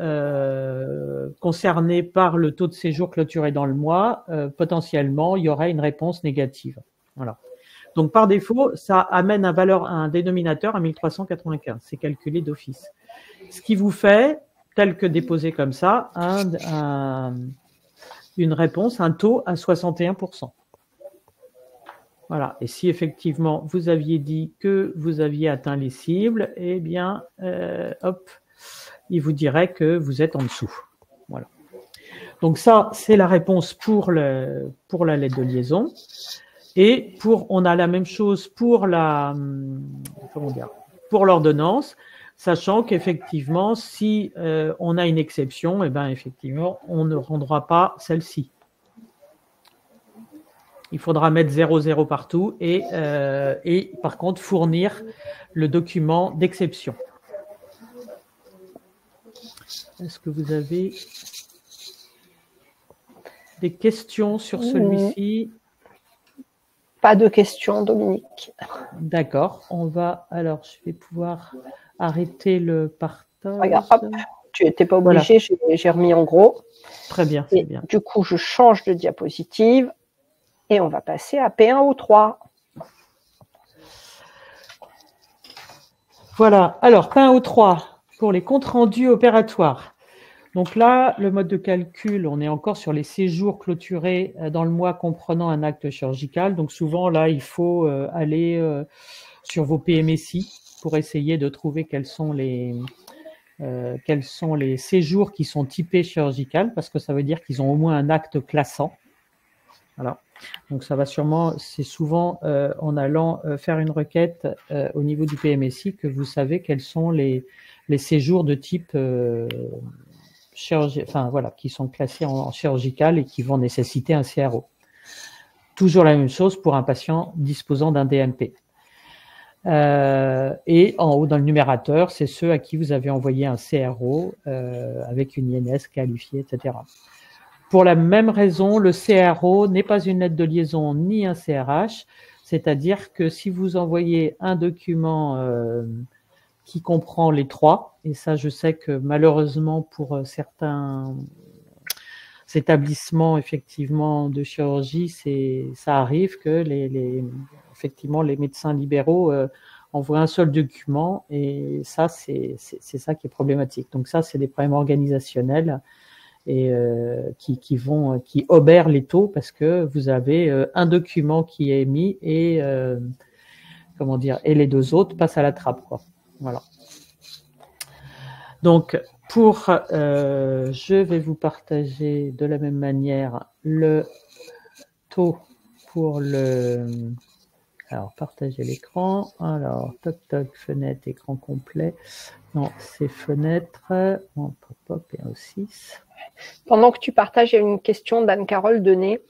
concernées par le taux de séjour clôturé dans le mois, potentiellement, il y aurait une réponse négative. Voilà. Donc, par défaut, ça amène un dénominateur à 1395. C'est calculé d'office. Ce qui vous fait, tel que déposé comme ça, une réponse, un taux à 61%. Voilà. Et si effectivement, vous aviez dit que vous aviez atteint les cibles, eh bien, il vous dirait que vous êtes en dessous. Voilà. Donc ça, c'est la réponse pour la lettre de liaison. Et on a la même chose pour l'ordonnance, sachant qu'effectivement, si on a une exception, eh bien, effectivement, on ne rendra pas celle-ci. Il faudra mettre 00 partout et par contre, fournir le document d'exception. Est-ce que vous avez des questions sur celui-ci? Pas de questions, Dominique. D'accord. Alors, je vais pouvoir arrêter le partage. Regarde, hop, tu n'étais pas obligé, voilà. J'ai remis en gros. Très bien, c'est bien. Du coup, je change de diapositive et on va passer à P1 ou 3. Voilà. Alors, P1 ou 3 pour les comptes rendus opératoires. Donc là, le mode de calcul, on est encore sur les séjours clôturés dans le mois comprenant un acte chirurgical. Donc souvent, là, il faut aller sur vos PMSI pour essayer de trouver quels sont les séjours qui sont typés chirurgical, parce que ça veut dire qu'ils ont au moins un acte classant. Voilà. Donc ça va sûrement, c'est souvent en allant faire une requête au niveau du PMSI que vous savez quels sont les séjours de type qui sont classés en chirurgical et qui vont nécessiter un CRO. Toujours la même chose pour un patient disposant d'un DMP. Et en haut dans le numérateur, c'est ceux à qui vous avez envoyé un CRO avec une INS qualifiée, etc. Pour la même raison, le CRO n'est pas une lettre de liaison ni un CRH, c'est-à-dire que si vous envoyez un document qui comprend les trois, et ça je sais que malheureusement pour certains établissements effectivement de chirurgie, ça arrive que effectivement les médecins libéraux envoient un seul document, et ça c'est ça qui est problématique. Donc ça c'est des problèmes organisationnels et qui obèrent les taux, parce que vous avez un document qui est émis et et les deux autres passent à la trappe, quoi. Voilà. Donc, Je vais vous partager de la même manière le taux pour le... Alors, partager l'écran. Alors, toc, toc, fenêtre, écran complet. Non, c'est fenêtre. Bon, pop-up et un 6. Pendant que tu partages, il y a une question d'Anne-Carole Denet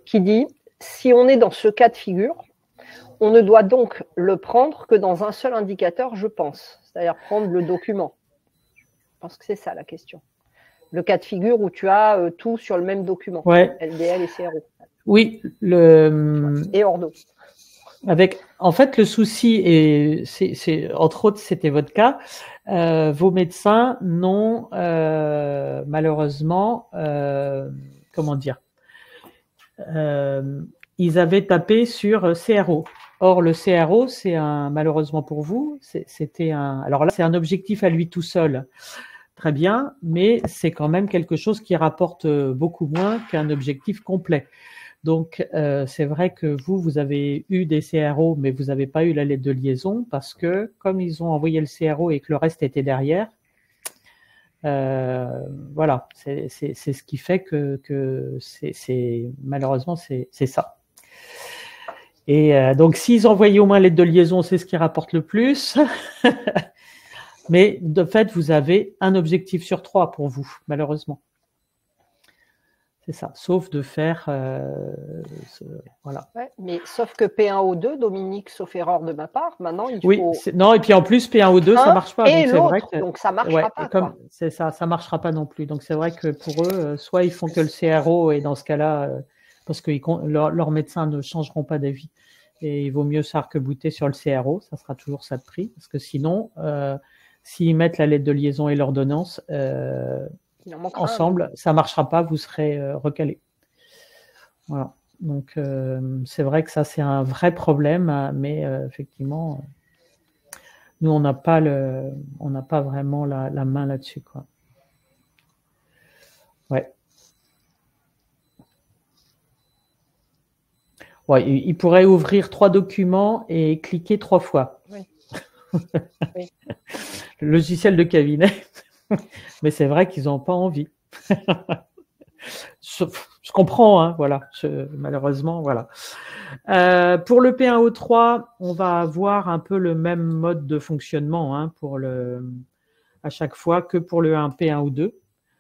qui dit « Si on est dans ce cas de figure, on ne doit donc le prendre que dans un seul indicateur, je pense. C'est-à-dire prendre le document. » Je pense que c'est ça la question. Le cas de figure où tu as tout sur le même document. Ouais. LDL et CRO. Oui. Et ordo. En fait, le souci, et entre autres, c'était votre cas, vos médecins n'ont malheureusement, comment dire, ils avaient tapé sur CRO. Or, le CRO, c'est malheureusement pour vous, alors là, c'est un objectif à lui tout seul. Très bien, mais c'est quand même quelque chose qui rapporte beaucoup moins qu'un objectif complet. Donc, c'est vrai que vous avez eu des CRO, mais vous n'avez pas eu la lettre de liaison parce que comme ils ont envoyé le CRO et que le reste était derrière, voilà, c'est ce qui fait que malheureusement, c'est ça. Et donc, s'ils envoyaient au moins la lettre de liaison, c'est ce qui rapporte le plus. Mais de fait, vous avez un objectif sur 3 pour vous, malheureusement. C'est ça, sauf de faire... voilà. Ouais, mais sauf que P1O2, Dominique, sauf erreur de ma part, maintenant, il faut... Oui, non, et puis en plus, P1O2, ça ne marche pas. Et l'autre, donc ça ne marchera pas. C'est ça, ça ne marchera pas non plus. Donc c'est vrai que pour eux, soit ils font que le CRO, et dans ce cas-là, parce que leurs médecins ne changeront pas d'avis, et il vaut mieux s'arc-bouter sur le CRO, ça sera toujours ça de prix, parce que sinon, s'ils mettent la lettre de liaison et l'ordonnance... ensemble, ça ne marchera pas, vous serez recalé. Voilà. Donc, c'est vrai que ça, c'est un vrai problème, mais effectivement, nous, on n'a pas vraiment la main là-dessus, quoi. Ouais. Ouais, il pourrait ouvrir 3 documents et cliquer 3 fois. Oui. Oui. Le logiciel de cabinet. Mais c'est vrai qu'ils n'ont pas envie. Je comprends, hein, voilà. Malheureusement, voilà. Pour le P1O3, on va avoir un peu le même mode de fonctionnement hein, à chaque fois que pour le P1O2.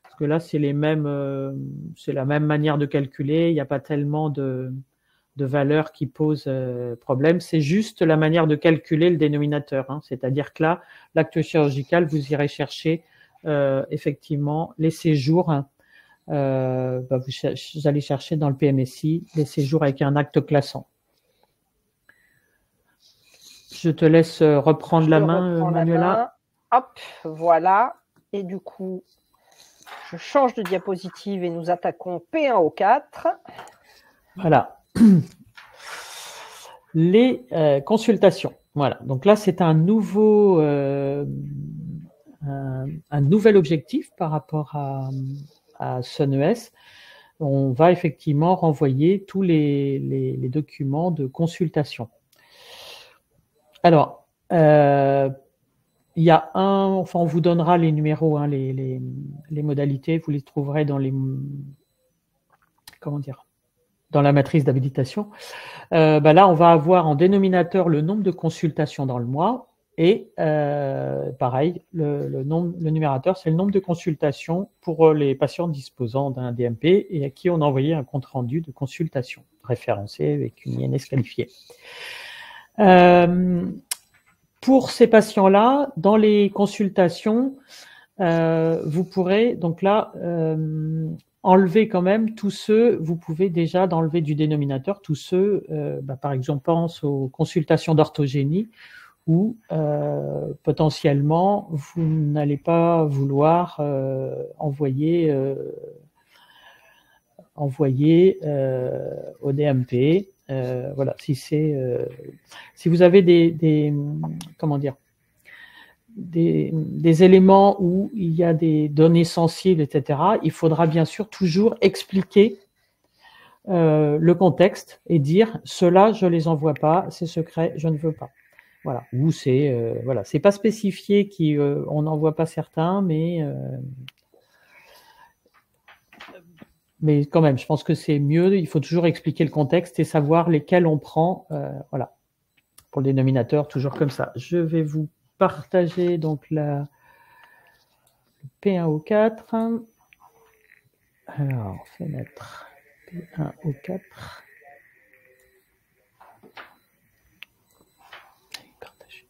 Parce que là, c'est la même manière de calculer. Il n'y a pas tellement de valeurs qui posent problème. C'est juste la manière de calculer le dénominateur. Hein. C'est-à-dire que là, l'acte chirurgical, vous irez chercher effectivement les séjours. Vous allez chercher dans le PMSI les séjours avec un acte classant. Je te laisse reprendre la main, Manuela. Hop, voilà. Et du coup, je change de diapositive et nous attaquons P1O4. Voilà. Les consultations. Voilà. Donc là, c'est un nouvel objectif par rapport à SunES. On va effectivement renvoyer tous les documents de consultation. Alors, il y a on vous donnera les numéros, hein, les modalités, vous les trouverez dans dans la matrice d'habilitation. Là, on va avoir en dénominateur le nombre de consultations dans le mois et pareil, le numérateur, c'est le nombre de consultations pour les patients disposant d'un DMP et à qui on a envoyé un compte-rendu de consultation référencé avec une INS qualifiée. Pour ces patients-là, dans les consultations, vous pourrez donc là enlever quand même tous ceux, vous pouvez déjà enlever du dénominateur tous ceux, par exemple, pense aux consultations d'orthogénie où potentiellement vous n'allez pas vouloir envoyer au DMP. Voilà, si vous avez des éléments où il y a des données sensibles, etc., il faudra bien sûr toujours expliquer le contexte et dire « ceux-là, je ne les envoie pas, c'est secret, je ne veux pas ». Voilà. Ou c'est voilà, c'est pas spécifié, on n'en voit pas certains, mais quand même, je pense que c'est mieux. Il faut toujours expliquer le contexte et savoir lesquels on prend. Voilà. Pour le dénominateur, toujours comme ça. Je vais vous partager donc la P1O4. Alors, fenêtre P1O4. Partager.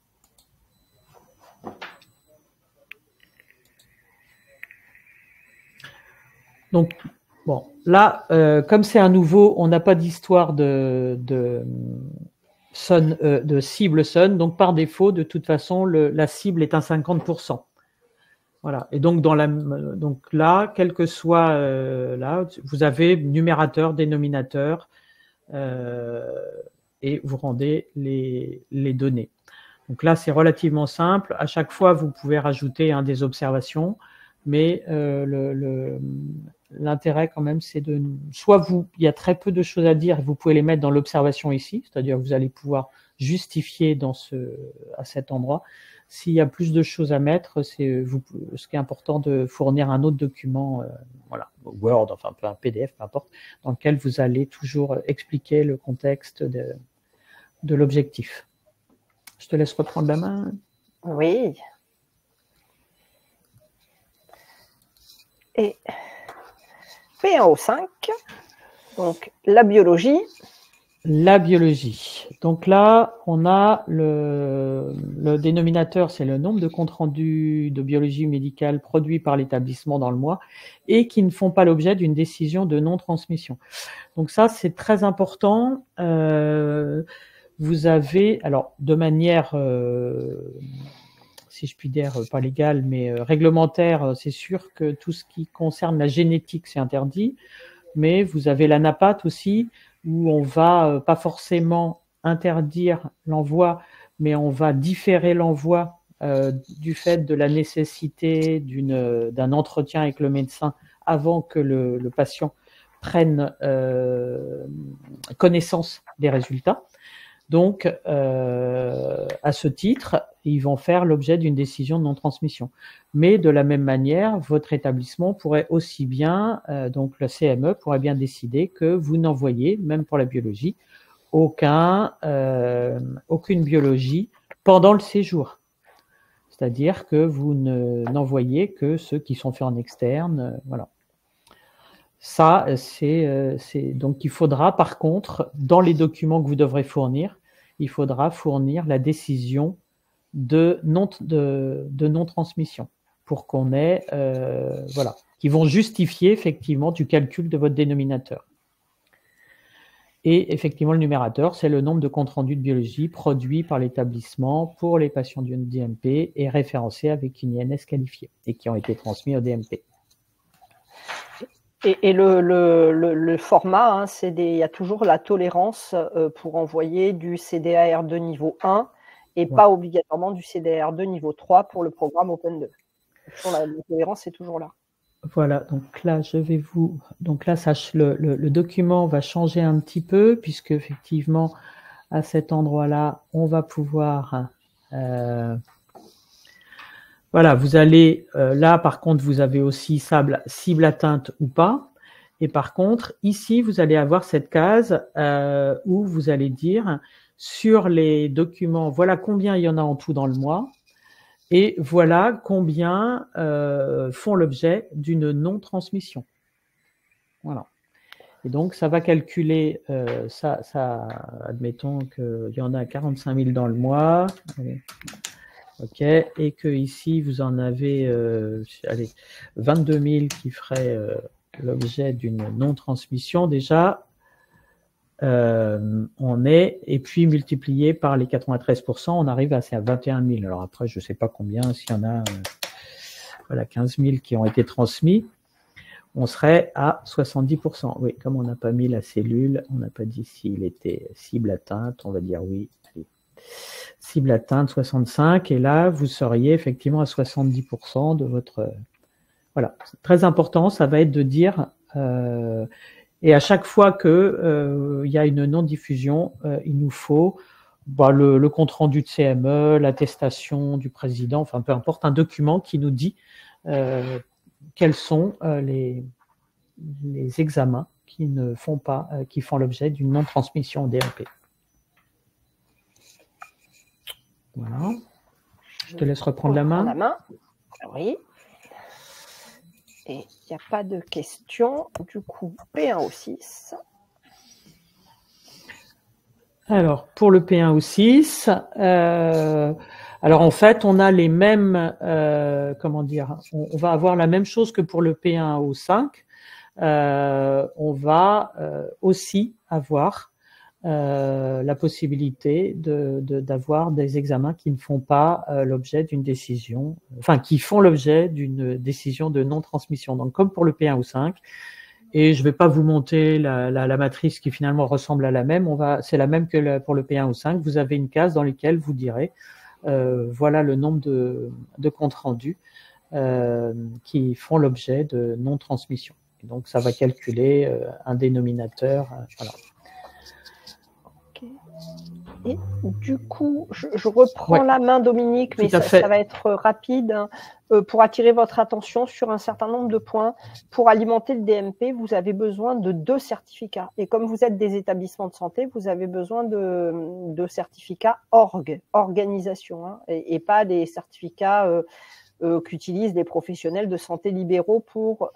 Donc, bon, là, comme c'est un nouveau, on n'a pas d'histoire de cible Sun, donc par défaut, de toute façon, la cible est à 50%. Voilà. Et donc, donc là, quel que soit là, vous avez numérateur, dénominateur, et vous rendez les données. Donc là, c'est relativement simple. À chaque fois, vous pouvez rajouter des observations, mais l'intérêt quand même, c'est de soit il y a très peu de choses à dire et vous pouvez les mettre dans l'observation ici, c'est-à-dire que vous allez pouvoir justifier à cet endroit. S'il y a plus de choses à mettre, ce qui est important de fournir un autre document, voilà, Word, enfin un PDF, peu importe, dans lequel vous allez toujours expliquer le contexte de l'objectif. Je te laisse reprendre la main. Oui. Et P1O5, donc la biologie. La biologie. Donc là, on a le dénominateur, c'est le nombre de comptes rendus de biologie médicale produits par l'établissement dans le mois et qui ne font pas l'objet d'une décision de non-transmission. Donc ça, c'est très important. Vous avez, alors de manière, si je puis dire, pas légale, mais réglementaire, c'est sûr que tout ce qui concerne la génétique, c'est interdit. Mais vous avez l'ANAPAT aussi, où on va pas forcément interdire l'envoi, mais on va différer l'envoi du fait de la nécessité d'un entretien avec le médecin avant que le patient prenne connaissance des résultats. Donc, à ce titre, ils vont faire l'objet d'une décision de non-transmission. Mais de la même manière, votre établissement pourrait aussi bien, donc le CME pourrait bien décider que vous n'envoyez, même pour la biologie, aucune biologie pendant le séjour. C'est-à-dire que vous n'envoyez que ceux qui sont faits en externe, voilà. Ça, donc il faudra par contre, dans les documents que vous devrez fournir, il faudra fournir la décision de non-transmission pour qu'on ait, voilà, qui vont justifier effectivement du calcul de votre dénominateur. Et effectivement, le numérateur, c'est le nombre de comptes rendus de biologie produits par l'établissement pour les patients du DMP et référencés avec une INS qualifiée et qui ont été transmis au DMP. Et le format, il y a toujours la tolérance pour envoyer du CDAR2 niveau 1 et pas obligatoirement du CDAR2 niveau 3 pour le programme Open2. La tolérance est toujours là. Voilà, donc là, donc là, le document va changer un petit peu puisque effectivement, à cet endroit-là, on va pouvoir... voilà, vous allez, là par contre, vous avez aussi cible atteinte ou pas. Et par contre, ici, vous allez avoir cette case où vous allez dire sur les documents, voilà combien il y en a en tout dans le mois. Et voilà combien font l'objet d'une non-transmission. Voilà. Et donc, ça va calculer, admettons qu'il y en a 45 000 dans le mois. Allez. OK, et que ici vous en avez 22 000 qui feraient l'objet d'une non-transmission déjà. Et puis multiplié par les 93%, on arrive à 21 000. Alors après, je ne sais pas combien, s'il y en a voilà, 15 000 qui ont été transmis, on serait à 70%. Oui, comme on n'a pas mis la cellule, on n'a pas dit s'il était cible atteinte, on va dire oui. Allez. Cible atteinte 65, et là, vous seriez effectivement à 70% de votre... Voilà, c'est très important, ça va être de dire... et à chaque fois qu'il y a une non-diffusion, il nous faut le compte-rendu de CME, l'attestation du président, enfin peu importe, un document qui nous dit quels sont les examens qui ne font pas, qui font l'objet d'une non-transmission au DMP. Voilà. Je te laisse reprendre la main. Oui. Et il n'y a pas de questions. Du coup, P1 au 6. Alors, pour le P1 au 6, alors en fait, on a les mêmes, comment dire, on va avoir la même chose que pour le P1 au 5. On va aussi avoir la possibilité d'avoir des examens qui ne font pas l'objet d'une décision, enfin qui font l'objet d'une décision de non-transmission. Donc comme pour le P1 ou 5, et je ne vais pas vous monter la matrice qui finalement ressemble à la même, c'est la même que pour le P1 ou 5, vous avez une case dans laquelle vous direz voilà le nombre de comptes rendus qui font l'objet de non-transmission. Donc ça va calculer un dénominateur, voilà. Et du coup, je reprends la main, Dominique, mais ça va être rapide, hein, pour attirer votre attention sur un certain nombre de points. Pour alimenter le DMP, vous avez besoin de 2 certificats. Et comme vous êtes des établissements de santé, vous avez besoin de certificats organisation, hein, et pas des certificats qu'utilisent les professionnels de santé libéraux pour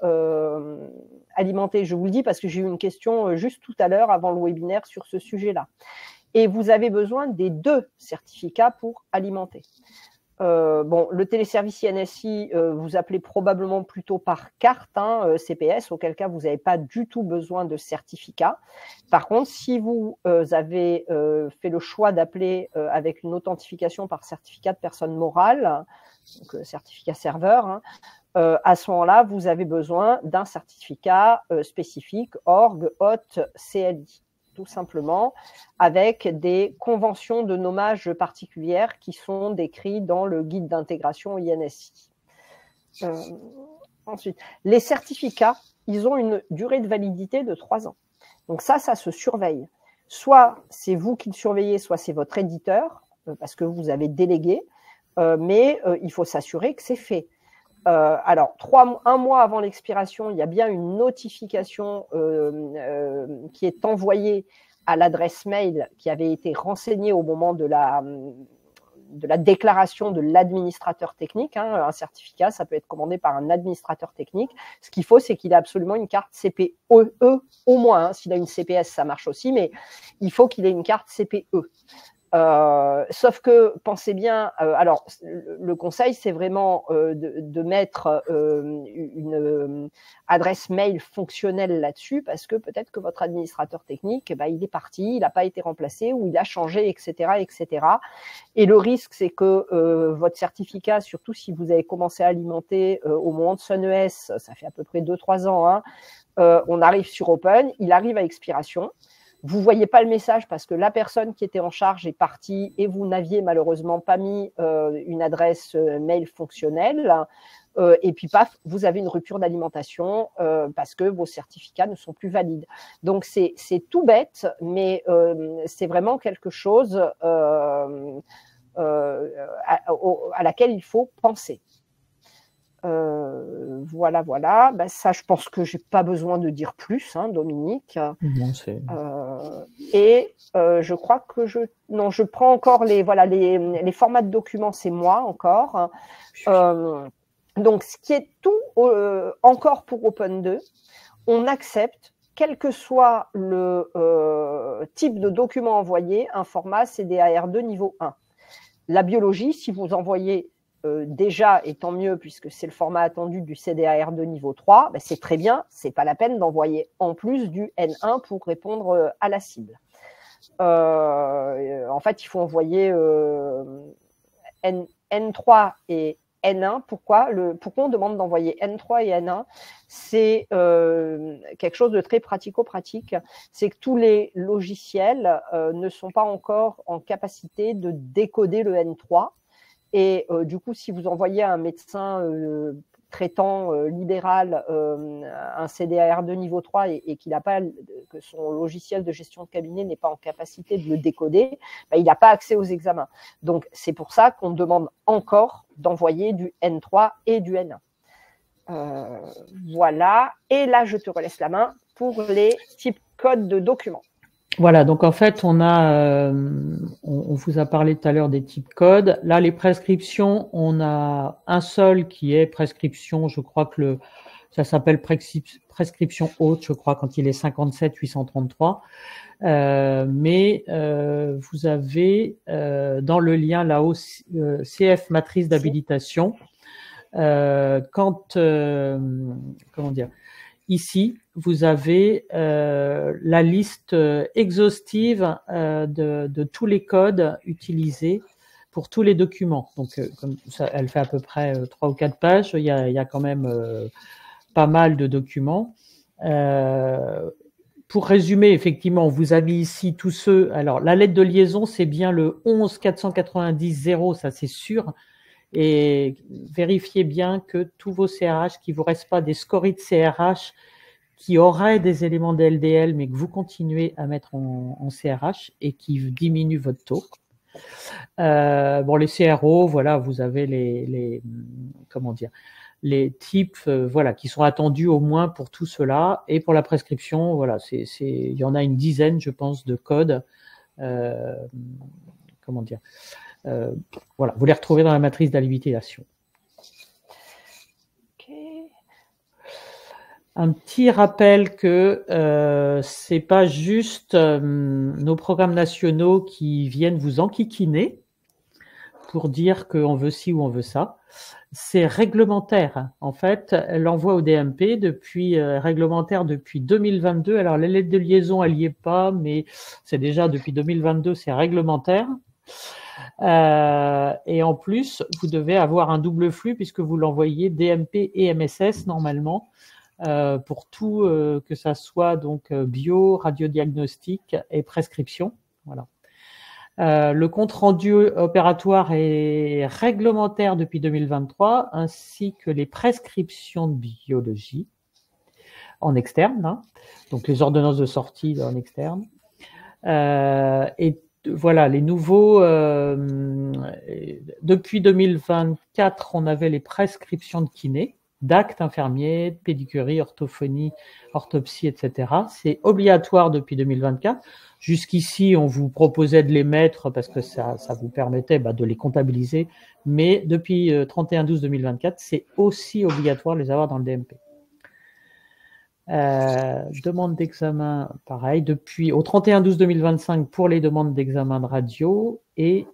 alimenter. Je vous le dis parce que j'ai eu une question juste tout à l'heure avant le webinaire sur ce sujet-là. Et vous avez besoin des 2 certificats pour alimenter. Le téléservice INSI, vous appelez probablement plutôt par carte, hein, CPS, auquel cas vous n'avez pas du tout besoin de certificat. Par contre, si vous avez fait le choix d'appeler avec une authentification par certificat de personne morale, donc certificat serveur, hein, à ce moment-là, vous avez besoin d'un certificat spécifique org, hot, CLI. Tout simplement, avec des conventions de nommage particulières qui sont décrites dans le guide d'intégration INSI. Ensuite, les certificats, ils ont une durée de validité de 3 ans. Donc ça se surveille. Soit c'est vous qui le surveillez, soit c'est votre éditeur, parce que vous avez délégué, mais il faut s'assurer que c'est fait. Alors, 1 mois avant l'expiration, il y a bien une notification qui est envoyée à l'adresse mail qui avait été renseignée au moment de la déclaration de l'administrateur technique. Hein. Un certificat, ça peut être commandé par un administrateur technique. Ce qu'il faut, c'est qu'il ait absolument une carte CPE, au moins. Hein. S'il a une CPS, ça marche aussi, mais il faut qu'il ait une carte CPE. Sauf que, pensez bien, alors le conseil, c'est vraiment de mettre une adresse mail fonctionnelle là-dessus, parce que peut-être que votre administrateur technique, il est parti, il n'a pas été remplacé, ou il a changé, etc., etc. Et le risque, c'est que votre certificat, surtout si vous avez commencé à alimenter au moment de SunES, ça fait à peu près 2-3 ans, hein, on arrive sur Open, il arrive à expiration. Vous ne voyez pas le message parce que la personne qui était en charge est partie et vous n'aviez malheureusement pas mis une adresse mail fonctionnelle. Et puis, paf, vous avez une rupture d'alimentation parce que vos certificats ne sont plus valides. Donc, c'est tout bête, mais c'est vraiment quelque chose à laquelle il faut penser. Voilà. Ça, je pense que je n'ai pas besoin de dire plus, hein, Dominique. Non, je crois que je prends encore les formats de documents, c'est moi encore. Donc, ce qui est tout encore pour Open 2, on accepte, quel que soit le type de document envoyé, un format CDAR2 niveau 1. La biologie, si vous envoyez déjà, et tant mieux, puisque c'est le format attendu du CDAR2 niveau 3, c'est très bien, c'est pas la peine d'envoyer en plus du N1 pour répondre à la cible. En fait, il faut envoyer N3 et N1. Pourquoi on demande d'envoyer N3 et N1? C'est quelque chose de très pratico-pratique. C'est que tous les logiciels ne sont pas encore en capacité de décoder le N3. Et du coup, si vous envoyez à un médecin traitant libéral un CDR de niveau 3 et qu'il n'a pas, que son logiciel de gestion de cabinet n'est pas en capacité de le décoder, il n'a pas accès aux examens. Donc, c'est pour ça qu'on demande encore d'envoyer du N3 et du N1. Voilà. Et là, je te relaisse la main pour les types codes de documents. Voilà, donc en fait, on vous a parlé tout à l'heure des types codes. Là, les prescriptions, on a un seul qui est prescription, je crois que ça s'appelle prescription haute, je crois, quand il est 57833. Mais vous avez dans le lien là-haut CF matrice d'habilitation. Comment dire? Ici, vous avez la liste exhaustive de tous les codes utilisés pour tous les documents. Donc, comme ça, elle fait à peu près 3 ou 4 pages. Il y a quand même pas mal de documents. Pour résumer, effectivement, on vous a mis ici tous ceux. Alors, la lettre de liaison, c'est bien le 11 490 0, ça c'est sûr. Et vérifiez bien que tous vos CRH, qu'il ne vous reste pas des scories de CRH qui auraient des éléments de LDL, mais que vous continuez à mettre en CRH et qui diminuent votre taux. Bon, les CRO, voilà, vous avez les types, voilà, qui sont attendus au moins pour tout cela. Et pour la prescription, voilà, il y en a une dizaine, je pense, de codes. Voilà, vous les retrouvez dans la matrice d'habilitation. Okay. Un petit rappel que c'est pas juste nos programmes nationaux qui viennent vous enquiquiner pour dire qu'on veut ci ou on veut ça. C'est réglementaire. En fait, l'envoi au DMP réglementaire depuis 2022. Alors, les lettres de liaison, elle n'y est pas, mais c'est déjà depuis 2022, c'est réglementaire. Et en plus, vous devez avoir un double flux puisque vous l'envoyez DMP et MSS normalement pour tout, que ça soit donc bio, radiodiagnostic et prescription. Voilà. Le compte rendu opératoire est réglementaire depuis 2023, ainsi que les prescriptions de biologie en externe, hein, donc les ordonnances de sortie en externe. Et voilà, les nouveaux, depuis 2024, on avait les prescriptions de kiné, d'actes infirmiers, de pédicurie, orthophonie, orthopsie, etc. C'est obligatoire depuis 2024. Jusqu'ici, on vous proposait de les mettre parce que ça vous permettait de les comptabiliser. Mais depuis 31/12/2024, c'est aussi obligatoire de les avoir dans le DMP. Demande d'examen, pareil, depuis au 31/12/2025 pour les demandes d'examen de radio et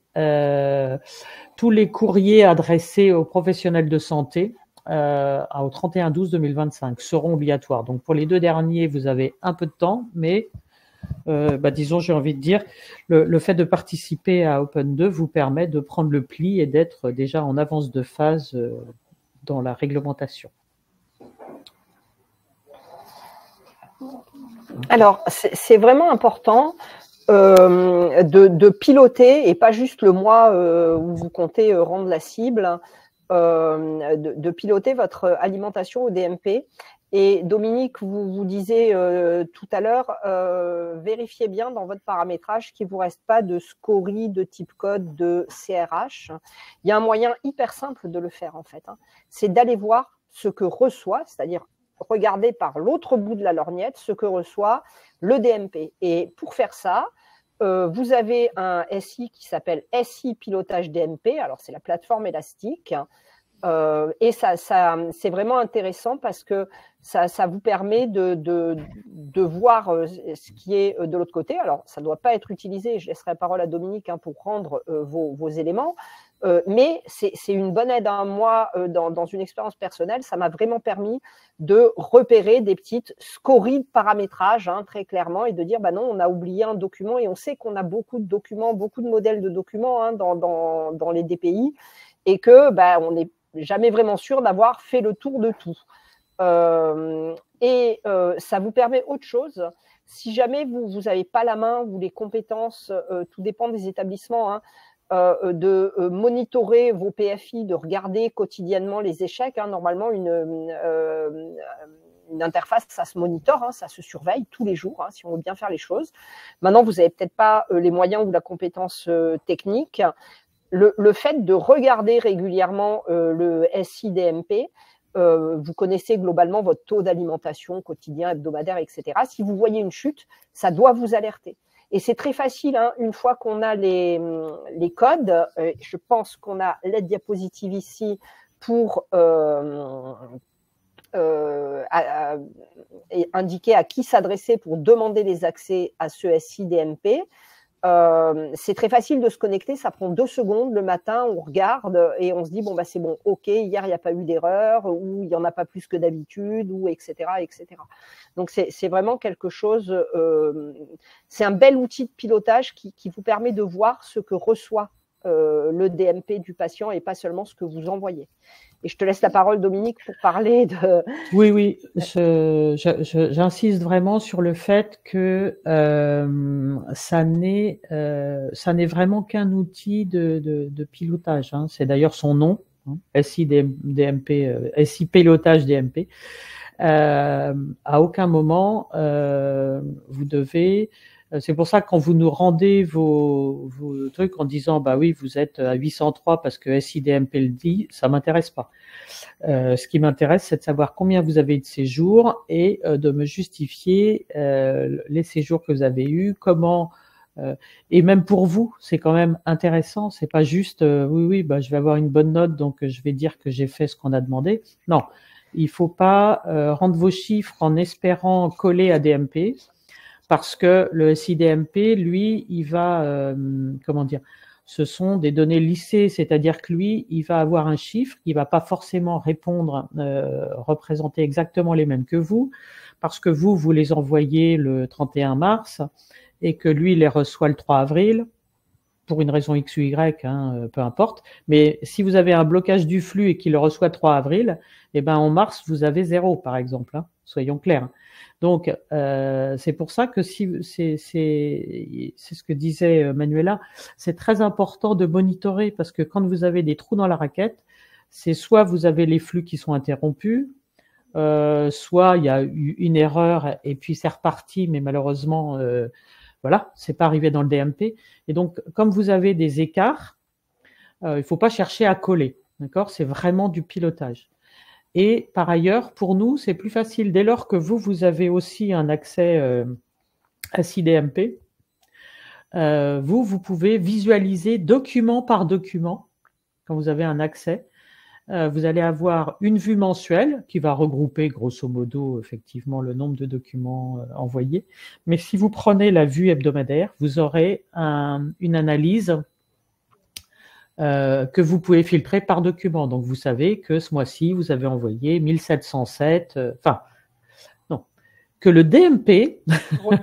tous les courriers adressés aux professionnels de santé au 31/12/2025 seront obligatoires. Donc pour les 2 derniers, vous avez un peu de temps, mais disons, j'ai envie de dire, le fait de participer à Open 2 vous permet de prendre le pli et d'être déjà en avance de phase dans la réglementation. Alors, c'est vraiment important de piloter et pas juste le mois où vous comptez rendre la cible, de piloter votre alimentation au DMP. Et Dominique, vous disiez tout à l'heure, vérifiez bien dans votre paramétrage qu'il ne vous reste pas de scories de type code de CRH. Il y a un moyen hyper simple de le faire en fait, hein. C'est d'aller voir ce que reçoit, c'est-à-dire regarder par l'autre bout de la lorgnette ce que reçoit le DMP. Et pour faire ça, vous avez un SI qui s'appelle SI Pilotage DMP. Alors, c'est la plateforme élastique. Et ça c'est vraiment intéressant parce que ça vous permet de voir ce qui est de l'autre côté. Alors, ça ne doit pas être utilisé. Je laisserai la parole à Dominique pour rendre vos éléments. Mais c'est une bonne aide. Moi, dans une expérience personnelle, ça m'a vraiment permis de repérer des petites scories de paramétrage, hein, très clairement, et de dire, non, on a oublié un document, et on sait qu'on a beaucoup de documents, beaucoup de modèles de documents, hein, dans les DPI, et que on n'est jamais vraiment sûr d'avoir fait le tour de tout. Ça vous permet autre chose. Si jamais vous n'avez pas la main ou les compétences, tout dépend des établissements, hein, de monitorer vos PFI, de regarder quotidiennement les échecs. Normalement, une interface, ça se monitore, ça se surveille tous les jours, si on veut bien faire les choses. Maintenant, vous n'avez peut-être pas les moyens ou la compétence technique. Le fait de regarder régulièrement le SI-DMP, vous connaissez globalement votre taux d'alimentation quotidien, hebdomadaire, etc. Si vous voyez une chute, ça doit vous alerter. Et c'est très facile, une fois qu'on a les codes, je pense qu'on a la diapositive ici pour indiquer à qui s'adresser pour demander les accès à ce SI-DMP. C'est très facile de se connecter, ça prend 2 secondes le matin, on regarde et on se dit bon c'est bon, ok, hier il n'y a pas eu d'erreur ou il n'y en a pas plus que d'habitude ou etc. Donc c'est vraiment quelque chose, c'est un bel outil de pilotage qui vous permet de voir ce que reçoit le DMP du patient et pas seulement ce que vous envoyez. Et je te laisse la parole, Dominique, pour parler de… Oui, j'insiste vraiment sur le fait que ça n'est vraiment qu'un outil de pilotage. C'est d'ailleurs son nom, SI Pilotage DMP. À aucun moment, vous devez… C'est pour ça que quand vous nous rendez vos trucs en disant bah oui vous êtes à 803 parce que SIDMP le dit, ça m'intéresse pas. Ce qui m'intéresse c'est de savoir combien vous avez de séjours et de me justifier les séjours que vous avez eus, comment et même pour vous c'est quand même intéressant. C'est pas juste oui bah je vais avoir une bonne note donc je vais dire que j'ai fait ce qu'on a demandé. Non, il faut pas rendre vos chiffres en espérant coller à DMP. Parce que le SIDMP, lui, il va, ce sont des données lissées, c'est-à-dire que lui, il va avoir un chiffre, il va pas forcément répondre, représenter exactement les mêmes que vous, parce que vous les envoyez le 31 mars et que lui, il les reçoit le 3 avril, pour une raison X ou Y, peu importe. Mais si vous avez un blocage du flux et qu'il le reçoit le 3 avril, en mars, vous avez 0, par exemple, soyons clairs. Donc, c'est pour ça que c'est ce que disait Manuela, c'est très important de monitorer parce que quand vous avez des trous dans la raquette, c'est soit vous avez les flux qui sont interrompus, soit il y a eu une erreur et puis c'est reparti, mais malheureusement, voilà, c'est pas arrivé dans le DMP. Et donc, comme vous avez des écarts, il faut pas chercher à coller, d'accord ? C'est vraiment du pilotage. Et par ailleurs, pour nous, c'est plus facile dès lors que vous avez aussi un accès à SIDMP. Vous pouvez visualiser document par document quand vous avez un accès. Vous allez avoir une vue mensuelle qui va regrouper grosso modo effectivement le nombre de documents envoyés. Mais si vous prenez la vue hebdomadaire, vous aurez une analyse que vous pouvez filtrer par document. Donc, vous savez que ce mois-ci, vous avez envoyé 1707, que le DMP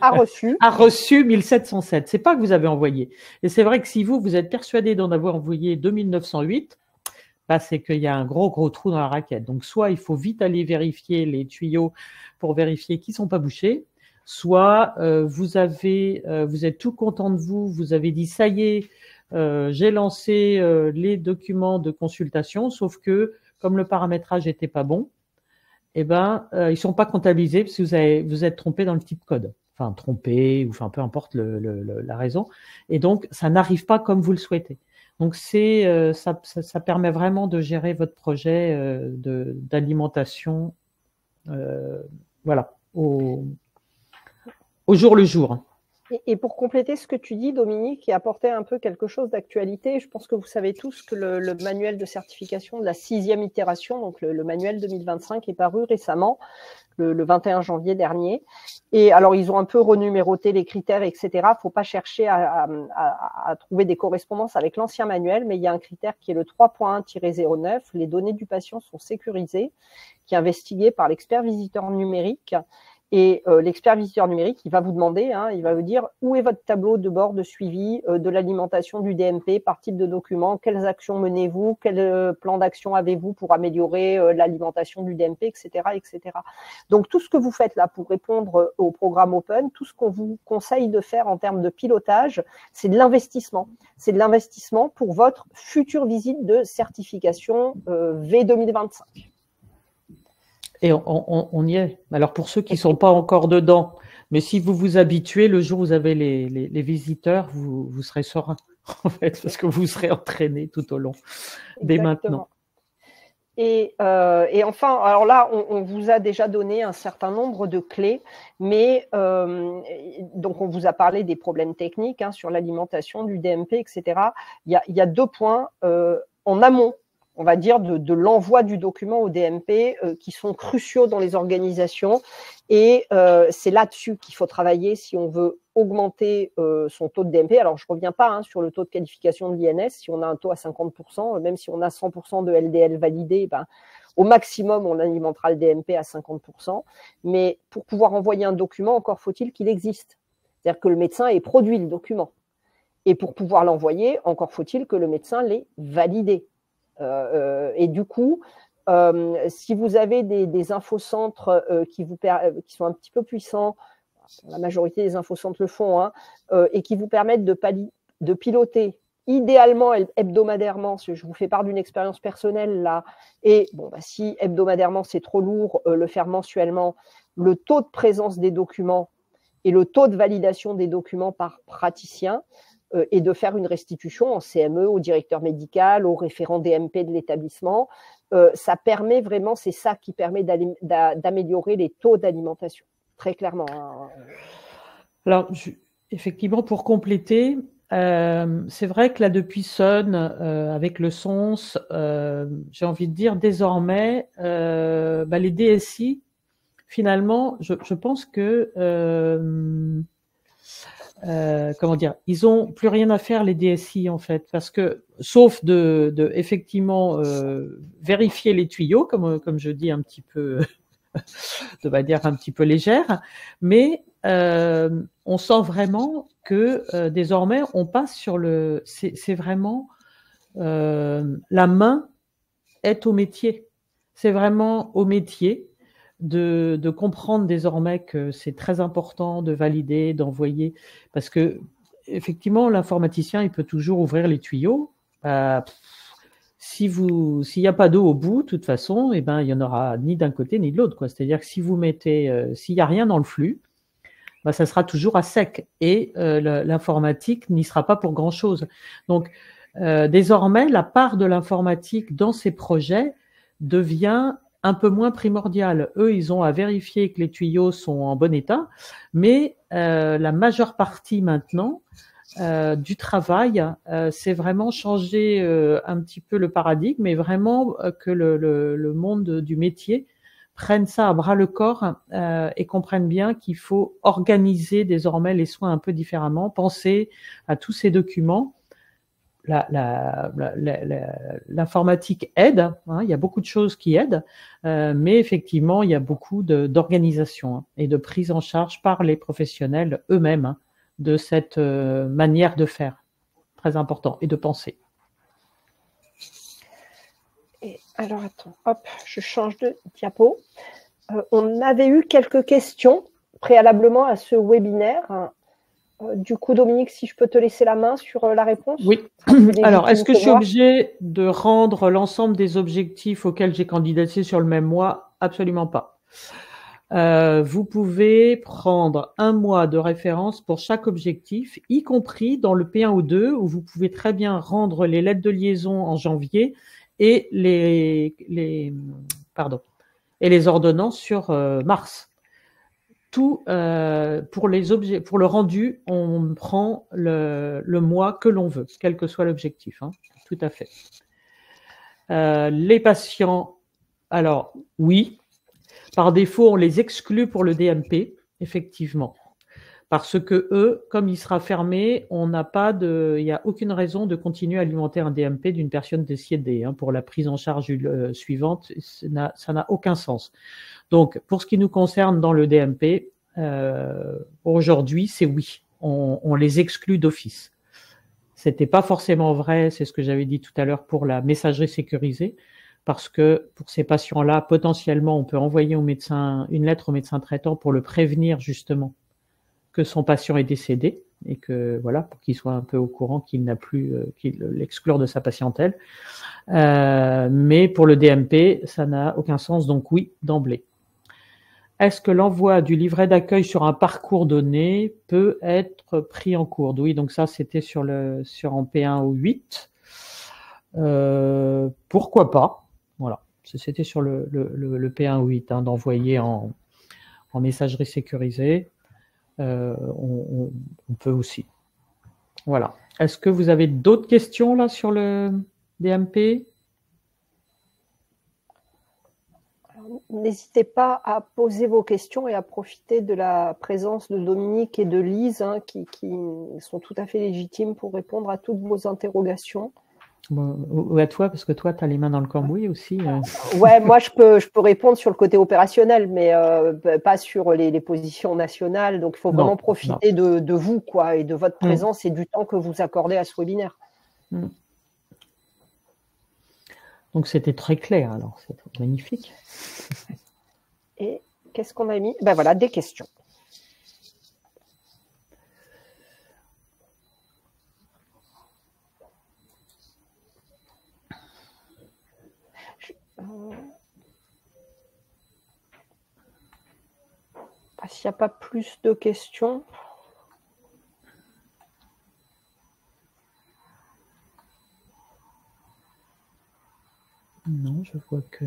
a reçu 1707. C'est pas que vous avez envoyé. Et c'est vrai que si vous êtes persuadé d'en avoir envoyé 2908, c'est qu'il y a un gros trou dans la raquette. Donc, soit il faut vite aller vérifier les tuyaux pour vérifier qu'ils sont pas bouchés, soit vous êtes tout content de vous, vous avez dit ça y est, j'ai lancé les documents de consultation, sauf que comme le paramétrage n'était pas bon, ils sont pas comptabilisés parce que vous êtes trompé dans le type code. Enfin, trompé, ou peu importe la raison. Et donc, ça n'arrive pas comme vous le souhaitez. Donc, ça permet vraiment de gérer votre projet d'alimentation au jour le jour. Et pour compléter ce que tu dis, Dominique, et apporter un peu quelque chose d'actualité, je pense que vous savez tous que le manuel de certification de la 6e itération, donc le manuel 2025, est paru récemment, le 21 janvier dernier. Et alors, ils ont un peu renuméroté les critères, etc. Il ne faut pas chercher à trouver des correspondances avec l'ancien manuel, mais il y a un critère qui est le 3.1-09. Les données du patient sont sécurisées, qui est investigué par l'expert visiteur numérique. Et l'expert visiteur numérique, il va vous demander, hein, il va vous dire où est votre tableau de bord de suivi de l'alimentation du DMP par type de document, quelles actions menez-vous, quel plan d'action avez-vous pour améliorer l'alimentation du DMP, etc., etc. Donc tout ce que vous faites là pour répondre au programme Open, tout ce qu'on vous conseille de faire en termes de pilotage, c'est de l'investissement. C'est de l'investissement pour votre future visite de certification V 2025. Et on y est. Alors pour ceux qui ne sont pas encore dedans, mais si vous vous habituez, le jour où vous avez les visiteurs, vous serez serein, en fait, parce que vous serez entraîné tout au long, dès maintenant. Et enfin, alors là, on vous a déjà donné un certain nombre de clés, mais donc on vous a parlé des problèmes techniques hein, sur l'alimentation, du DMP, etc. Il y a 2 points en amont, on va dire, de l'envoi du document au DMP qui sont cruciaux dans les organisations. Et c'est là-dessus qu'il faut travailler si on veut augmenter son taux de DMP. Alors, je ne reviens pas hein, sur le taux de qualification de l'INS. Si on a un taux à 50%, même si on a 100% de LDL validé, ben, au maximum, on alimentera le DMP à 50%. Mais pour pouvoir envoyer un document, encore faut-il qu'il existe. C'est-à-dire que le médecin ait produit le document. Et pour pouvoir l'envoyer, encore faut-il que le médecin l'ait validé. Et du coup, si vous avez des infocentres qui sont un petit peu puissants, la majorité des infocentres le font, hein, et qui vous permettent de piloter idéalement hebdomadairement, parce que je vous fais part d'une expérience personnelle là, et bon, bah, si hebdomadairement c'est trop lourd, le faire mensuellement, le taux de présence des documents et le taux de validation des documents par praticien, et de faire une restitution en CME au directeur médical, au référent DMP de l'établissement. Ça permet vraiment, c'est ça qui permet d'améliorer les taux d'alimentation, très clairement. Hein. Alors, effectivement, pour compléter, c'est vrai que là, depuis Sun, avec le SONS, j'ai envie de dire désormais, les DSI, finalement, je pense que comment dire, ils ont plus rien à faire les DSI en fait, parce que sauf de effectivement vérifier les tuyaux, comme je dis un petit peu de manière un petit peu légère, mais on sent vraiment que désormais on passe sur le, c'est vraiment la main est au métier, c'est vraiment au métier. De comprendre désormais que c'est très important de valider, d'envoyer, parce que effectivement l'informaticien il peut toujours ouvrir les tuyaux. S'il n'y a pas d'eau au bout, de toute façon, eh ben il y en aura ni d'un côté ni de l'autre, quoi. C'est-à-dire que si vous mettez, s'il n'y a rien dans le flux, bah, ça sera toujours à sec et l'informatique n'y sera pas pour grand-chose. Donc désormais, la part de l'informatique dans ces projets devient un peu moins primordial. Eux, ils ont à vérifier que les tuyaux sont en bon état, mais la majeure partie maintenant du travail, c'est vraiment changer un petit peu le paradigme et vraiment que le monde du métier prenne ça à bras le corps et comprenne bien qu'il faut organiser désormais les soins un peu différemment, penser à tous ces documents. L'informatique aide, hein, il y a beaucoup de choses qui aident, mais effectivement, il y a beaucoup d'organisation hein, et de prise en charge par les professionnels eux-mêmes hein, de cette manière de faire, très important, et de penser. Et alors, attends, hop, je change de diapo. On avait eu quelques questions préalablement à ce webinaire. Du coup, Dominique, si je peux te laisser la main sur la réponse. Oui. Alors, est-ce que je suis obligée de rendre l'ensemble des objectifs auxquels j'ai candidaté sur le même mois? Absolument pas. Vous pouvez prendre un mois de référence pour chaque objectif, y compris dans le P1 ou 2, où vous pouvez très bien rendre les lettres de liaison en janvier et les ordonnances sur mars. Tout pour le rendu, on prend le mois que l'on veut, quel que soit l'objectif. Hein, tout à fait. Les patients, alors oui, par défaut, on les exclut pour le DMP, effectivement. parce que eux, comme il sera fermé, il n'y a aucune raison de continuer à alimenter un DMP d'une personne décédée hein, pour la prise en charge suivante. Ça n'a aucun sens. Donc, pour ce qui nous concerne dans le DMP, aujourd'hui, c'est oui. On les exclut d'office. C'était pas forcément vrai, c'est ce que j'avais dit tout à l'heure pour la messagerie sécurisée, parce que pour ces patients-là, potentiellement, on peut envoyer au médecin une lettre au médecin traitant pour le prévenir justement que son patient est décédé et que voilà, pour qu'il soit un peu au courant qu'il n'a plus, qu'il l'exclure de sa patientèle. Mais pour le DMP, ça n'a aucun sens, donc oui, d'emblée. Est-ce que l'envoi du livret d'accueil sur un parcours donné peut être pris en cours? Oui, donc ça, c'était sur en P1 ou 8. Pourquoi pas? Voilà, c'était sur le P1 ou 8, hein, d'envoyer en messagerie sécurisée. On peut aussi. Voilà. Est-ce que vous avez d'autres questions là sur le DMP? N'hésitez pas à poser vos questions et à profiter de la présence de Dominique et de Lise hein, qui sont tout à fait légitimes pour répondre à toutes vos interrogations. Ou à toi, parce que toi, tu as les mains dans le cambouis aussi. Ouais, moi, je peux répondre sur le côté opérationnel, mais pas sur les positions nationales. Donc, il faut vraiment profiter de vous, quoi, et de votre présence et du temps que vous accordez à ce webinaire. Donc, c'était très clair, alors. C'est magnifique. Et qu'est-ce qu'on a mis? Ben voilà, des questions. S'il n'y a pas plus de questions. Non, je vois que...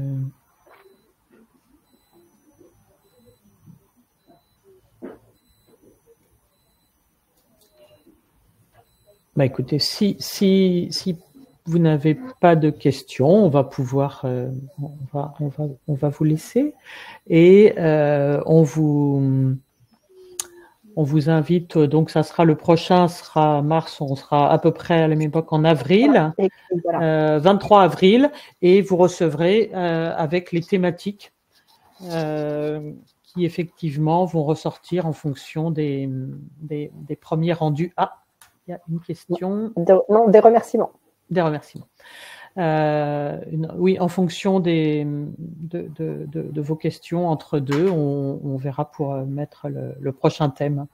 Bah écoutez, si vous n'avez pas de questions, on va pouvoir, on va vous laisser et on vous invite. Donc, ça sera le prochain, sera mars, on sera à peu près à la même époque en avril, voilà. 23 avril, et vous recevrez avec les thématiques qui effectivement vont ressortir en fonction des premiers rendus. Ah. Il y a une question. Non, des remerciements. Des remerciements. Oui, en fonction de vos questions entre deux, on verra pour mettre le prochain thème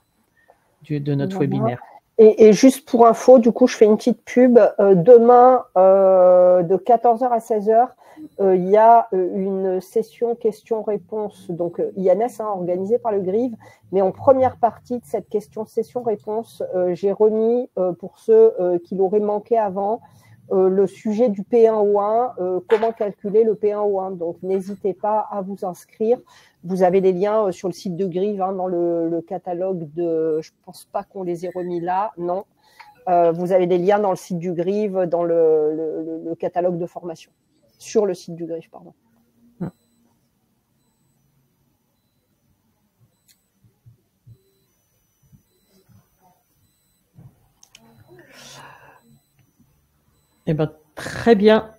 de notre webinaire. Et juste pour info, du coup, je fais une petite pub. Demain, de 14h à 16h, il y a une session questions-réponses, donc INS, hein, organisée par le GRIV. Mais en première partie de cette session-réponse, j'ai remis, pour ceux qui l'auraient manqué avant, le sujet du P1O1, comment calculer le P1O1. Donc, n'hésitez pas à vous inscrire. Vous avez les liens sur le site de GRIV, hein, dans le catalogue de... Je ne pense pas qu'on les ait remis là, non. Vous avez des liens dans le site du GRIV, dans le catalogue de formation. Sur le site du GRIV, pardon. Eh bien, très bien.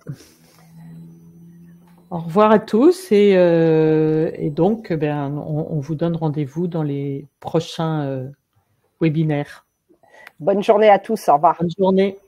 Au revoir à tous et donc, on vous donne rendez-vous dans les prochains webinaires. Bonne journée à tous. Au revoir. Bonne journée.